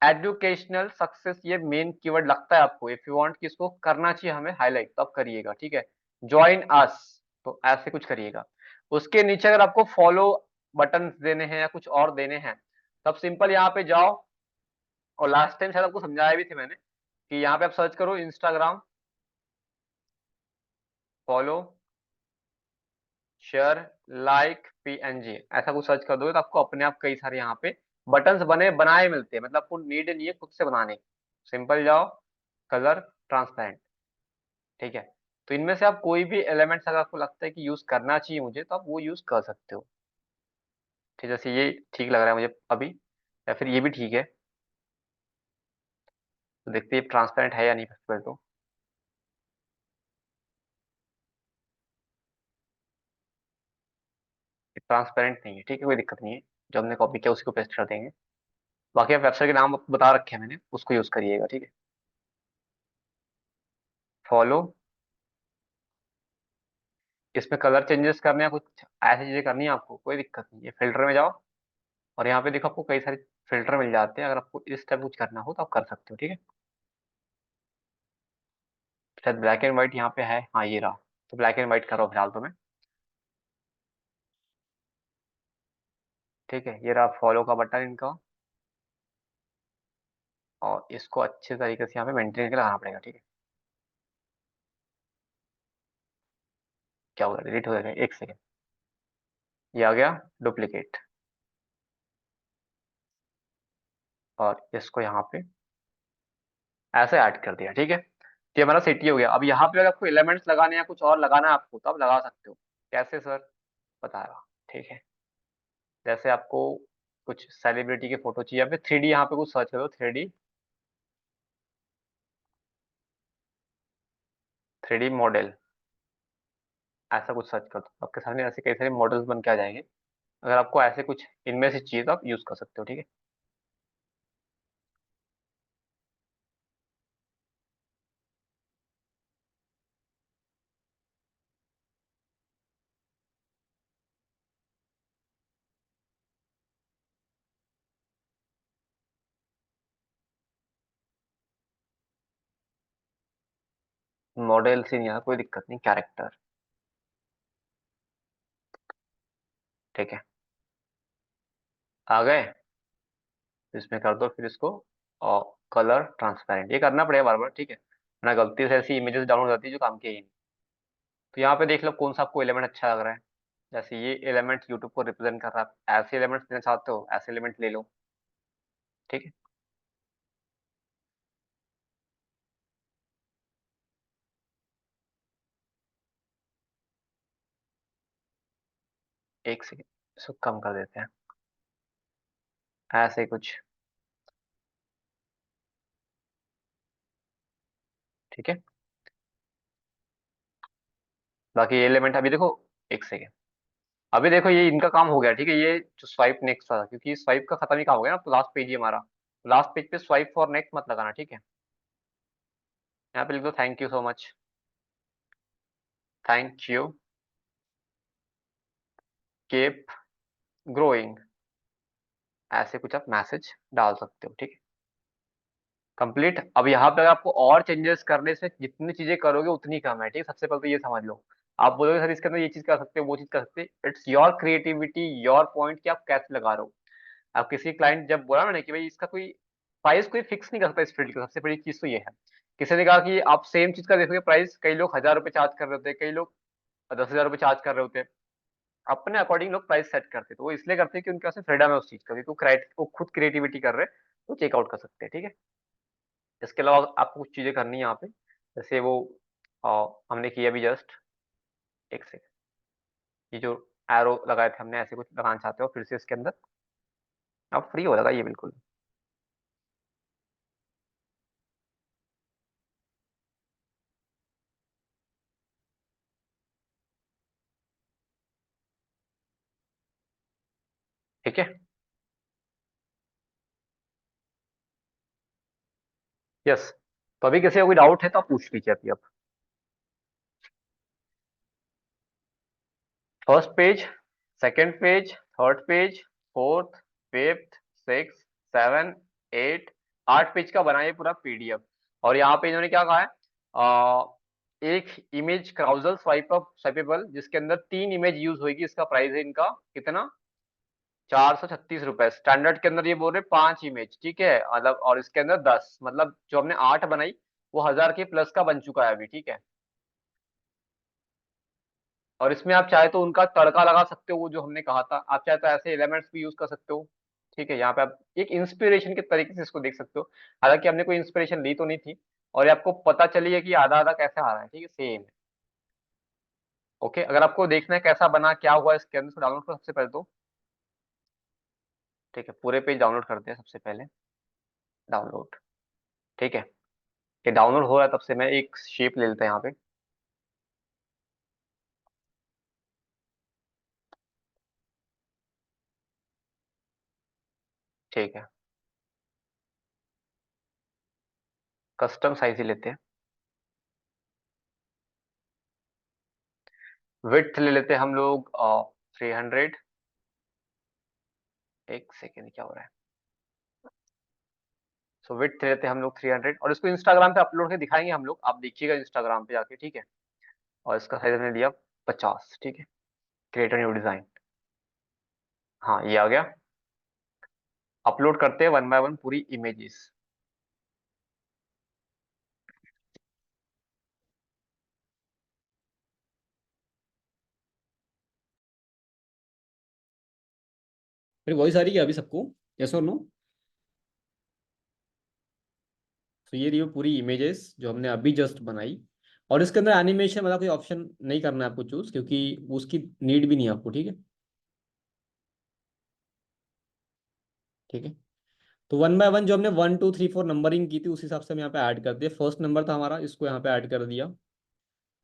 [SPEAKER 1] एजुकेशनल सक्सेस, ये मेन कीवर्ड लगता है आपको। इफ यू वांट कि इसको करना चाहिए हमें हाईलाइट, तब करिएगा, ठीक है। ज्वाइन अस, तो ऐसे कुछ करिएगा। उसके नीचे अगर आपको फॉलो बटन देने हैं या कुछ और देने हैं, तब सिंपल यहाँ पे जाओ। और लास्ट टाइम शायद आपको समझाया भी थे मैंने, कि यहाँ पे आप सर्च करो Instagram follow share like PNG ऐसा कुछ सर्च कर दोगे तो आपको अपने आप कई सारे यहाँ पे बटन्स बने बनाए मिलते हैं, मतलब आपको नीड नहीं है खुद से बनाने की। सिंपल जाओ, कलर ट्रांसपेरेंट, ठीक है। तो इनमें से आप कोई भी एलिमेंट्स अगर आपको लगता है कि यूज करना चाहिए मुझे, तो आप वो यूज कर सकते हो। ठीक है, जैसे ये ठीक लग रहा है मुझे अभी, या फिर ये भी ठीक है। तो देखते हैं ट्रांसपेरेंट है या नहीं फर्स्ट पहले तो। ट्रांसपेरेंट नहीं है, ठीक है, कोई दिक्कत नहीं है। जो हमने कॉपी किया उसी को पेस्ट कर देंगे। बाकी आप वेबसाइट के नाम आपको बता रखे हैं मैंने, उसको यूज करिएगा, ठीक है। फॉलो, इसमें कलर चेंजेस करने हैं, कुछ ऐसी चीजें करनी है आपको, कोई दिक्कत नहीं है। फिल्टर में जाओ और यहाँ पे देखो आपको कई सारे फिल्टर मिल जाते हैं, अगर आपको इस टाइप कुछ करना हो तो आप कर सकते हो, ठीक है। शायद ब्लैक एंड व्हाइट यहाँ पे है, हाँ ये रहा। तो ब्लैक एंड व्हाइट करो फिलहाल तो मैं, ठीक है। ये रहा फॉलो का बटन इनका, और इसको अच्छे तरीके से यहाँ पे मेंटेन करके लगाना पड़ेगा, ठीक है। क्या होगा, डिलीट हो जाएगा, एक सेकेंड। ये आ गया डुप्लीकेट, और इसको यहाँ पे ऐसे ऐड कर दिया, ठीक है। तो ये हमारा सिटी हो गया। अब यहाँ पे अगर आपको एलिमेंट्स लगाने या कुछ और लगाना है आपको, तो आप लगा सकते हो। कैसे सर, बता रहा, ठीक है। जैसे आपको कुछ सेलिब्रिटी के फोटो चाहिए, या फिर 3D यहाँ पे कुछ सर्च करो, 3D मॉडल, ऐसा कुछ सर्च कर दो, आपके सामने ऐसे कई सारे मॉडल्स बन के आ जाएंगे। अगर आपको ऐसे कुछ इनमें से चाहिए तो आप यूज कर सकते हो, ठीक है। मॉडल से नहीं आया, कोई दिक्कत नहीं, कैरेक्टर, ठीक है। आ गए, इसमें कर दो फिर इसको, और कलर ट्रांसपेरेंट, ये करना पड़ेगा बार बार, ठीक है, ना गलती से ऐसी इमेजेस डाउनलोड हो जाती है जो काम की ही नहीं। तो यहाँ पे देख लो कौन सा आपको एलिमेंट अच्छा लग रहा है। जैसे ये एलिमेंट यूट्यूब को रिप्रेजेंट कर रहा है, ऐसे एलिमेंट्स लेना चाहते हो, ऐसे एलिमेंट ले लो, ठीक है। एक सेकेंड, इसको कम कर देते हैं, ऐसे कुछ, ठीक है। बाकी ये एलिमेंट अभी देखो, एक सेकेंड, अभी देखो ये इनका काम हो गया, ठीक है। ये जो स्वाइप नेक्स्ट था, क्योंकि स्वाइप का खत्म ही काम हो गया ना, तो लास्ट पेज ही हमारा, लास्ट पेज पे स्वाइप फॉर नेक्स्ट मत लगाना, ठीक है। यहाँ पे लिख दो thank you so much, thank you, keep growing, ऐसे कुछ आप मैसेज डाल सकते हो, ठीक है। कंप्लीट। अब यहाँ पे अगर आपको और चेंजेस करने से जितनी चीजें करोगे उतनी कम है, ठीक है। सबसे पहले तो ये समझ लो। आप बोलोगे सर इसके अंदर ये चीज कर सकते हो, वो चीज कर सकते हो, it's your creativity, your point कि आप कैसे लगा रहे हो। अब किसी क्लाइंट जब बोला मैंने कि भाई इसका कोई प्राइस कोई फिक्स नहीं कर सकता इस फील्ड का, सबसे बड़ी चीज तो ये है। किसी ने कहा कि आप सेम चीज का देखोगे प्राइस, कई लोग 1,000 रुपए चार्ज कर रहे होते हैं, कई लोग 10,000 रुपए चार्ज कर रहे होते हैं। अपने अकॉर्डिंग लोग प्राइस सेट करते हैं, तो वो इसलिए करते हैं कि उनके पास फ्रीडम है उस चीज का, क्योंकि वो खुद क्रिएटिविटी कर रहे हैं, तो चेकआउट कर सकते हैं, ठीक है। इसके अलावा आपको कुछ चीजें करनी है यहाँ पे, जैसे वो हमने किया अभी जस्ट, एक सेकंड, ये जो एरो लगाए थे हमने, ऐसे कुछ लगाना चाहते हो फिर से इसके अंदर, आप फ्री हो लगाइए बिल्कुल, ठीक है। यस, तो अभी किसी का कोई डाउट है तो आप पूछ लीजिए अभी। अब first page, second page, third page, fourth, fifth, six, seven, eight, 8 page का बनाइए पूरा पीडीएफ। और यहाँ पे इन्होंने क्या कहा है, एक image carousel swipe up swipeable, जिसके अंदर 3 इमेज यूज होगी, इसका प्राइस है इनका कितना, 436 रुपए। स्टैंडर्ड के अंदर ये बोल रहे 5 इमेज, ठीक है, मतलब, और इसके अंदर 10, मतलब जो हमने 8 बनाई वो 1,000 के प्लस का बन चुका है अभी, ठीक है। और इसमें आप चाहे तो उनका तड़का लगा सकते हो, वो जो हमने कहा था, आप चाहे तो ऐसे एलिमेंट्स भी यूज कर सकते हो। ठीक है, यहाँ पे आप एक इंस्पिरेशन के तरीके से इसको देख सकते हो। हालांकि हमने कोई इंस्पिरेशन ली तो नहीं थी, और ये आपको पता चली है कि आधा आधा कैसे आ रहा है, ठीक है, सेम है। ओके, अगर आपको देखना है कैसा बना, क्या हुआ इसके अंदर, तो डाउनलोड करो सबसे पहले तो। ठीक है, पूरे पेज डाउनलोड करते हैं सबसे पहले। डाउनलोड। ठीक है, ये डाउनलोड हो रहा है, तब से मैं एक शेप ले लेते हैं यहाँ पे। ठीक है, कस्टम साइज ही लेते हैं। विड्थ ले लेते हैं हम लोग 300। एक सेकेंड, क्या हो रहा है। सो विड्थ लेते हैं हम लोग 300, और इसको इंस्टाग्राम पे अपलोड के दिखाएंगे हम लोग, आप देखिएगा इंस्टाग्राम पे जाके, ठीक है। और इसका साइज हमने लिया 50। ठीक है, क्रिएट न्यू डिजाइन। हाँ, ये आ गया। अपलोड करते हैं वन बाय वन पूरी इमेजेस।
[SPEAKER 2] मेरी वॉइस आ रही है अभी सबको? यस और नो? तो ये रही वो पूरी इमेजेस जो हमने अभी जस्ट बनाई। और इसके अंदर एनिमेशन वाला कोई ऑप्शन नहीं करना है आपको चूज, क्योंकि उसकी नीड भी नहीं है आपको। ठीक है। ठीक है, तो वन बाय वन जो हमने 1 2 3 4 नंबरिंग की थी उस हिसाब से हम यहाँ पे ऐड कर दिए। फर्स्ट नंबर था हमारा, इसको यहाँ पे ऐड कर दिया।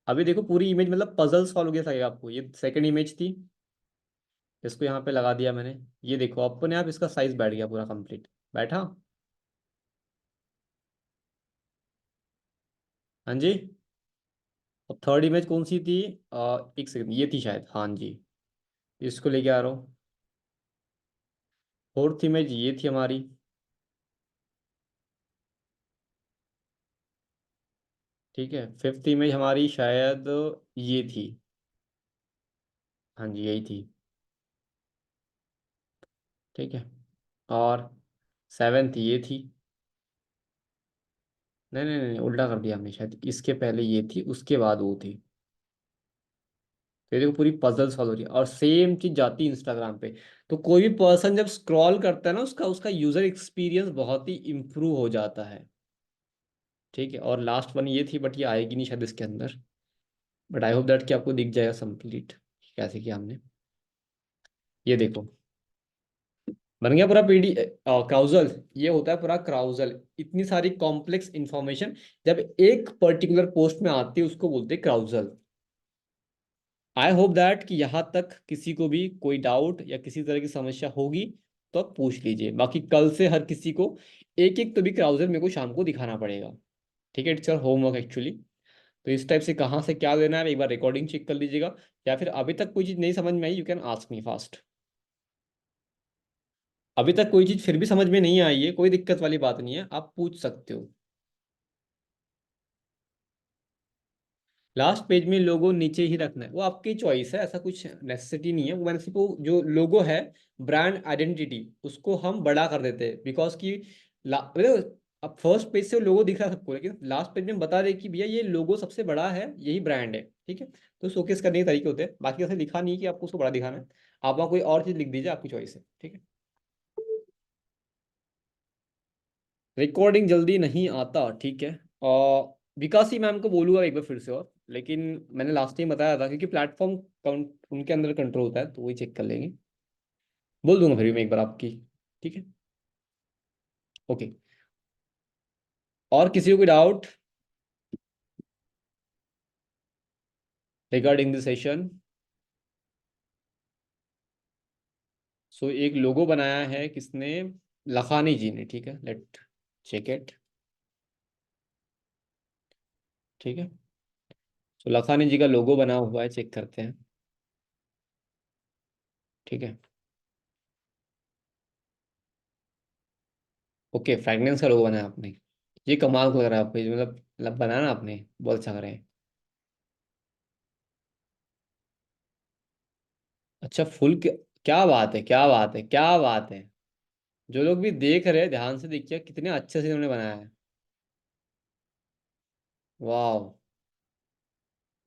[SPEAKER 2] अभी देखो पूरी इमेज मतलब पजल सॉल्व कैसा लगेगा आपको। ये सेकंड इमेज थी, इसको यहाँ पे लगा दिया मैंने। ये देखो अपने आप इसका साइज बैठ गया पूरा कंप्लीट। बैठा? हाँ जी। और थर्ड इमेज कौन सी थी? एक सेकंड, ये थी शायद, हाँ जी। इसको लेके आ रहा हूँ। फोर्थ इमेज ये थी हमारी। ठीक है, फिफ्थ इमेज हमारी शायद ये थी। हाँ जी, यही थी। ठीक है, और सेवेंथ ये थी। नहीं नहीं नहीं, उल्टा कर दिया हमने, शायद इसके पहले ये थी, उसके बाद वो थी। तो ये देखो पूरी पजल सॉल्व हो रही है, और सेम चीज जाती है इंस्टाग्राम पे। तो कोई भी पर्सन जब स्क्रॉल करता है ना, उसका उसका यूजर एक्सपीरियंस बहुत ही इम्प्रूव हो जाता है। ठीक है, और लास्ट वन ये थी, बट ये आएगी नहीं शायद इसके अंदर। बट आई होप दैट कि आपको दिख जाएगा कंप्लीट कैसे किया हमने। ये देखो बन गया पूरा पीडी क्राउजल। ये होता है पूरा क्राउजल। इतनी सारी कॉम्प्लेक्स इंफॉर्मेशन जब एक पर्टिकुलर पोस्ट में आती है उसको बोलते हैं क्राउजल। आई होप दैट कि यहाँ तक किसी को भी कोई डाउट या किसी तरह की समस्या होगी तो आप पूछ लीजिए। बाकी कल से हर किसी को एक एक तो भी क्राउजल मेरे को शाम को दिखाना पड़ेगा। ठीक है, इट्स योर होमवर्क एक्चुअली। तो इस टाइप से कहाँ से क्या लेना है एक बार रिकॉर्डिंग चेक कर लीजिएगा। या फिर अभी तक कोई चीज़ नहीं समझ में आई, you can ask me fast. अभी तक कोई चीज़ फिर भी समझ में नहीं आई है, कोई दिक्कत वाली बात नहीं है, आप पूछ सकते हो। लास्ट पेज में लोगो नीचे ही रखना है, वो आपकी चॉइस है, ऐसा कुछ नेसेसिटी नहीं है। वो मैंने सिर्फ जो लोगो है, ब्रांड आइडेंटिटी, उसको हम बड़ा कर देते हैं बिकॉज कि मतलब अब फर्स्ट पेज से लोगो दिख रहा है सबको, लेकिन लास्ट पेज में बता रहे कि भैया ये लोगो सबसे बड़ा है, यही ब्रांड है। ठीक है, तो शोकेस करने के तरीके होते हैं। बाकी ऐसे लिखा नहीं है कि आपको उसको बड़ा दिखाना है। आप वहाँ कोई और चीज़ लिख दीजिए, आपकी चॉइस है। ठीक है। रिकॉर्डिंग जल्दी नहीं आता, ठीक है। और विकासी मैम को बोलूँगा एक बार फिर से, और लेकिन मैंने लास्ट टाइम बताया था, क्योंकि प्लेटफॉर्म उनके अंदर कंट्रोल होता है, तो वही चेक कर लेंगे। बोल दूंगा फिर भी मैं एक बार आपकी। ठीक है। ओके। और किसी को कोई डाउट रिगार्डिंग द सेशन? सो एक लोगो बनाया है किसने? लखानी जी ने। ठीक है, लेट चेक इट। ठीक है, तो लखानी जी का लोगो बना हुआ है, चेक करते हैं। ठीक है। ओके, फ्रैग्रेंस का लोगो बनाया आपने। ये कमाल को लग रहा है आपको, ये मतलब बनाया ना आपने, बहुत अच्छा कर रहे हैं। अच्छा, क्या बात है, क्या बात है, क्या बात है। जो लोग भी देख रहे हैं ध्यान से देखिए कितने अच्छे से इन्होंने बनाया है। वाह,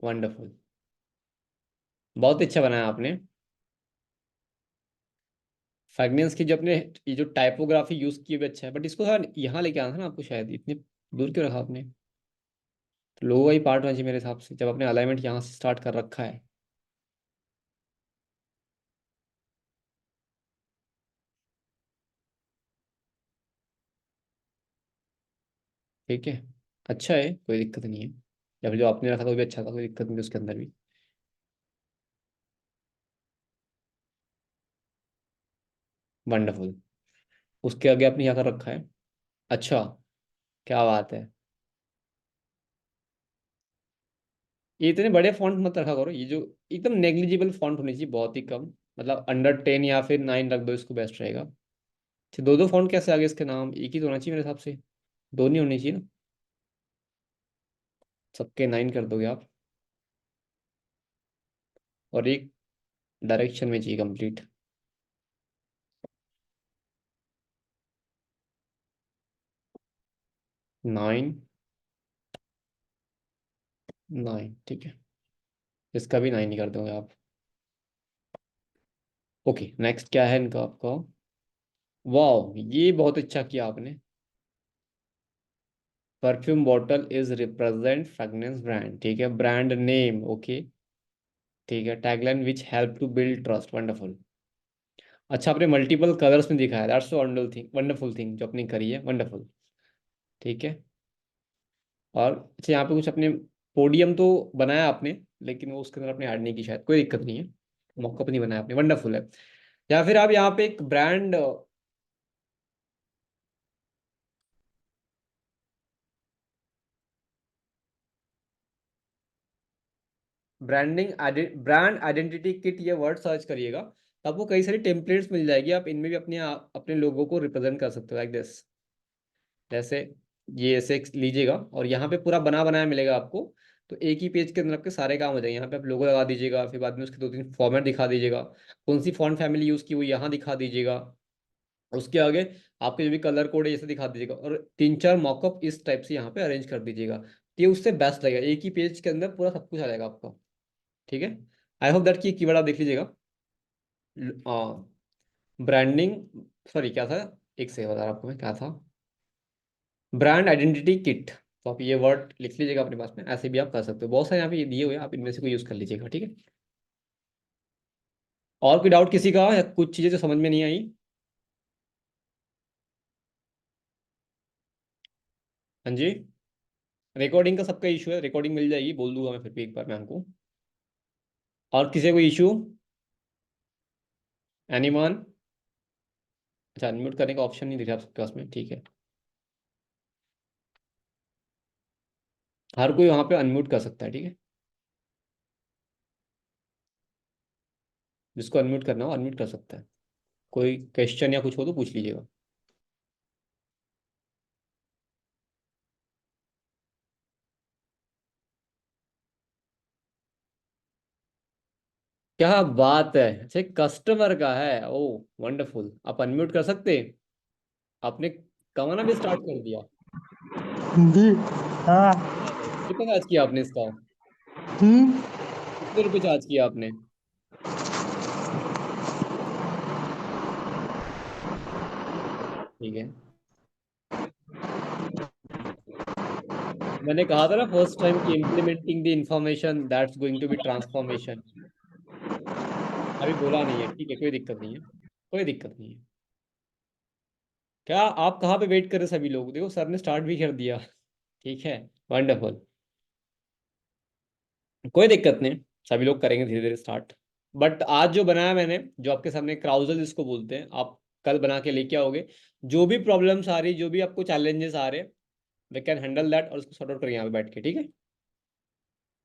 [SPEAKER 2] वंडरफुल। बहुत अच्छा बनाया आपने। फ्रेगनेंस की जो अपने ये जो टाइपोग्राफी यूज की भी अच्छा है, बट इसको थोड़ा यहाँ लेके आना था ना आपको, शायद इतने दूर क्यों रखा आपने। तो लोगो का ही पार्ट होना चाहिए मेरे हिसाब से, जब अपने अलाइनमेंट यहाँ से स्टार्ट कर रखा है। ठीक है, अच्छा है, कोई दिक्कत नहीं है। या फिर जो आपने रखा था वो भी अच्छा था, कोई दिक्कत नहीं थी उसके अंदर भी। वंडरफुल। उसके आगे आपने यहाँ कर रखा है। अच्छा, क्या बात है। ये इतने बड़े फॉन्ट मत रखा करो, ये जो एकदम नेग्लिजिबल फॉन्ट होनी चाहिए, बहुत ही कम, मतलब अंडर 10 या फिर 9 रख दो, इसको बेस्ट रहेगा। अच्छा, दो दो फॉन्ट कैसे आगे इसके नाम, एक ही तो होना चाहिए मेरे हिसाब से, दो नहीं होने चाहिए ना। सबके 9 कर दोगे आप, और एक डायरेक्शन में चाहिए कंप्लीट। 9, 9 ठीक है। इसका भी 9 ही कर दोगे आप। ओके, नेक्स्ट क्या है इनका आपका। वाह, ये बहुत अच्छा किया आपने। Perfume bottle is represent fragrance brand, ठीक है, ब्रांड नेम, ओके। ठीक है, tagline which help to build trust, wonderful. अच्छा, आपने मल्टीपल कलर्स में दिखाया, that's wonderful thing, wonderful thing जो अपनी करी है, वंडरफुल। ठीक है। और अच्छा, यहाँ पे कुछ अपने पोडियम तो बनाया आपने, लेकिन वो उसके अंदर आपने ऐड नहीं की शायद, कोई दिक्कत नहीं है। मॉकअप नहीं बनाया आपने, वंडरफुल है। या फिर आप यहाँ पे एक brand, branding, brand identity kit ये वर्ड सर्च करिएगा, तो आपको कई सारी टेम्पलेट्स मिल जाएगी, आप इनमें भी अपने अपने लोगों को रिप्रेजेंट कर सकते हो, लाइक दिस। जैसे ये ऐसे लीजिएगा, और यहाँ पे पूरा बना बनाया मिलेगा आपको। तो एक ही पेज के अंदर आपके सारे काम हो जाएंगे, यहाँ पे आप लोगो लगा दीजिएगा, फिर बाद में उसके दो तीन फॉर्मेट दिखा दीजिएगा, कौन सी फॉन्ट फैमिली यूज़ की हुई यहाँ दिखा दीजिएगा। उसके आगे आपके जो भी कलर कोड है जैसे दिखा दीजिएगा, और तीन चार मॉकअप इस टाइप से यहाँ पे अरेंज कर दीजिएगा, तो ये उससे बेस्ट लगेगा, एक ही पेज के अंदर पूरा सब कुछ आ जाएगा आपका। ठीक है। आई होप दैट कि कीवर्ड आप देख लीजिएगा। ब्रांडिंग, सॉरी क्या था, एक से बता रहा आपको मैं क्या था, ब्रांड आइडेंटिटी किट। तो आप ये वर्ड लिख लीजिएगा अपने पास में, ऐसे भी आप कर सकते हो, बहुत सारे यहाँ पे ये दिए हुए हैं, आप इनमें से कोई यूज़ कर लीजिएगा, ठीक है। और कोई डाउट किसी का, या कुछ चीज़ें जो समझ में नहीं आई। हाँ जी। रिकॉर्डिंग का सबका इशू है, रिकॉर्डिंग मिल जाएगी, बोल दूंगा मैं फिर भी एक बार मैम को। और किसी को इशू, एनीवन। अच्छा, अनम्यूट करने का ऑप्शन नहीं दिख रहा आपके पास में, ठीक है। हर कोई वहाँ पे अनम्यूट कर सकता है, ठीक है। जिसको अनम्यूट करना हो अनम्यूट कर सकता है। कोई क्वेश्चन या कुछ हो तो पूछ लीजिएगा। क्या बात है, अच्छा कस्टमर का है, ओ वंडरफुल, आप अनम्यूट कर सकते हैं। आपने कमाना भी स्टार्ट कर दिया।
[SPEAKER 3] जी। हाँ।
[SPEAKER 2] क्या बात है, कितना चार्ज किया आपने इसका,
[SPEAKER 3] हम्म।
[SPEAKER 2] कितने रुपए चार्ज किया आपने। ठीक है। मैंने कहा था ना फर्स्ट टाइम कि implementing the information that's going to be transformation. अभी बोला नहीं है, ठीक है, कोई दिक्कत नहीं है, कोई दिक्कत नहीं है। क्या आप कहाँ पे वेट कर रहे सभी लोग, देखो सर ने स्टार्ट भी कर दिया। ठीक है, वंडरफुल, कोई दिक्कत नहीं, सभी लोग करेंगे धीरे धीरे स्टार्ट। बट आज जो बनाया मैंने, जो आपके सामने क्राउजल जिसको बोलते हैं, आप कल बना के लेके आओगे। जो भी प्रॉब्लम्स आ रही, जो भी आपको चैलेंजेस आ रहे, वी कैन हैंडल दैट, और उसको सॉर्ट आउट करेंगे यहाँ पे बैठ के, ठीक है।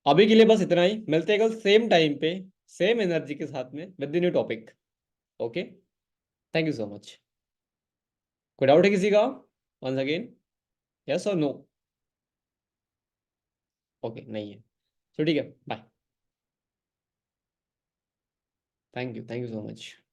[SPEAKER 2] अभी के लिए बस इतना ही, मिलते हैं कल सेम टाइम पे, सेम एनर्जी के साथ में with the new topic. Okay, thank you so much. कोई डाउट है किसी का, वंस अगेन, यस और नो। ओके, नहीं है, तो ठीक है, bye. Thank you so much.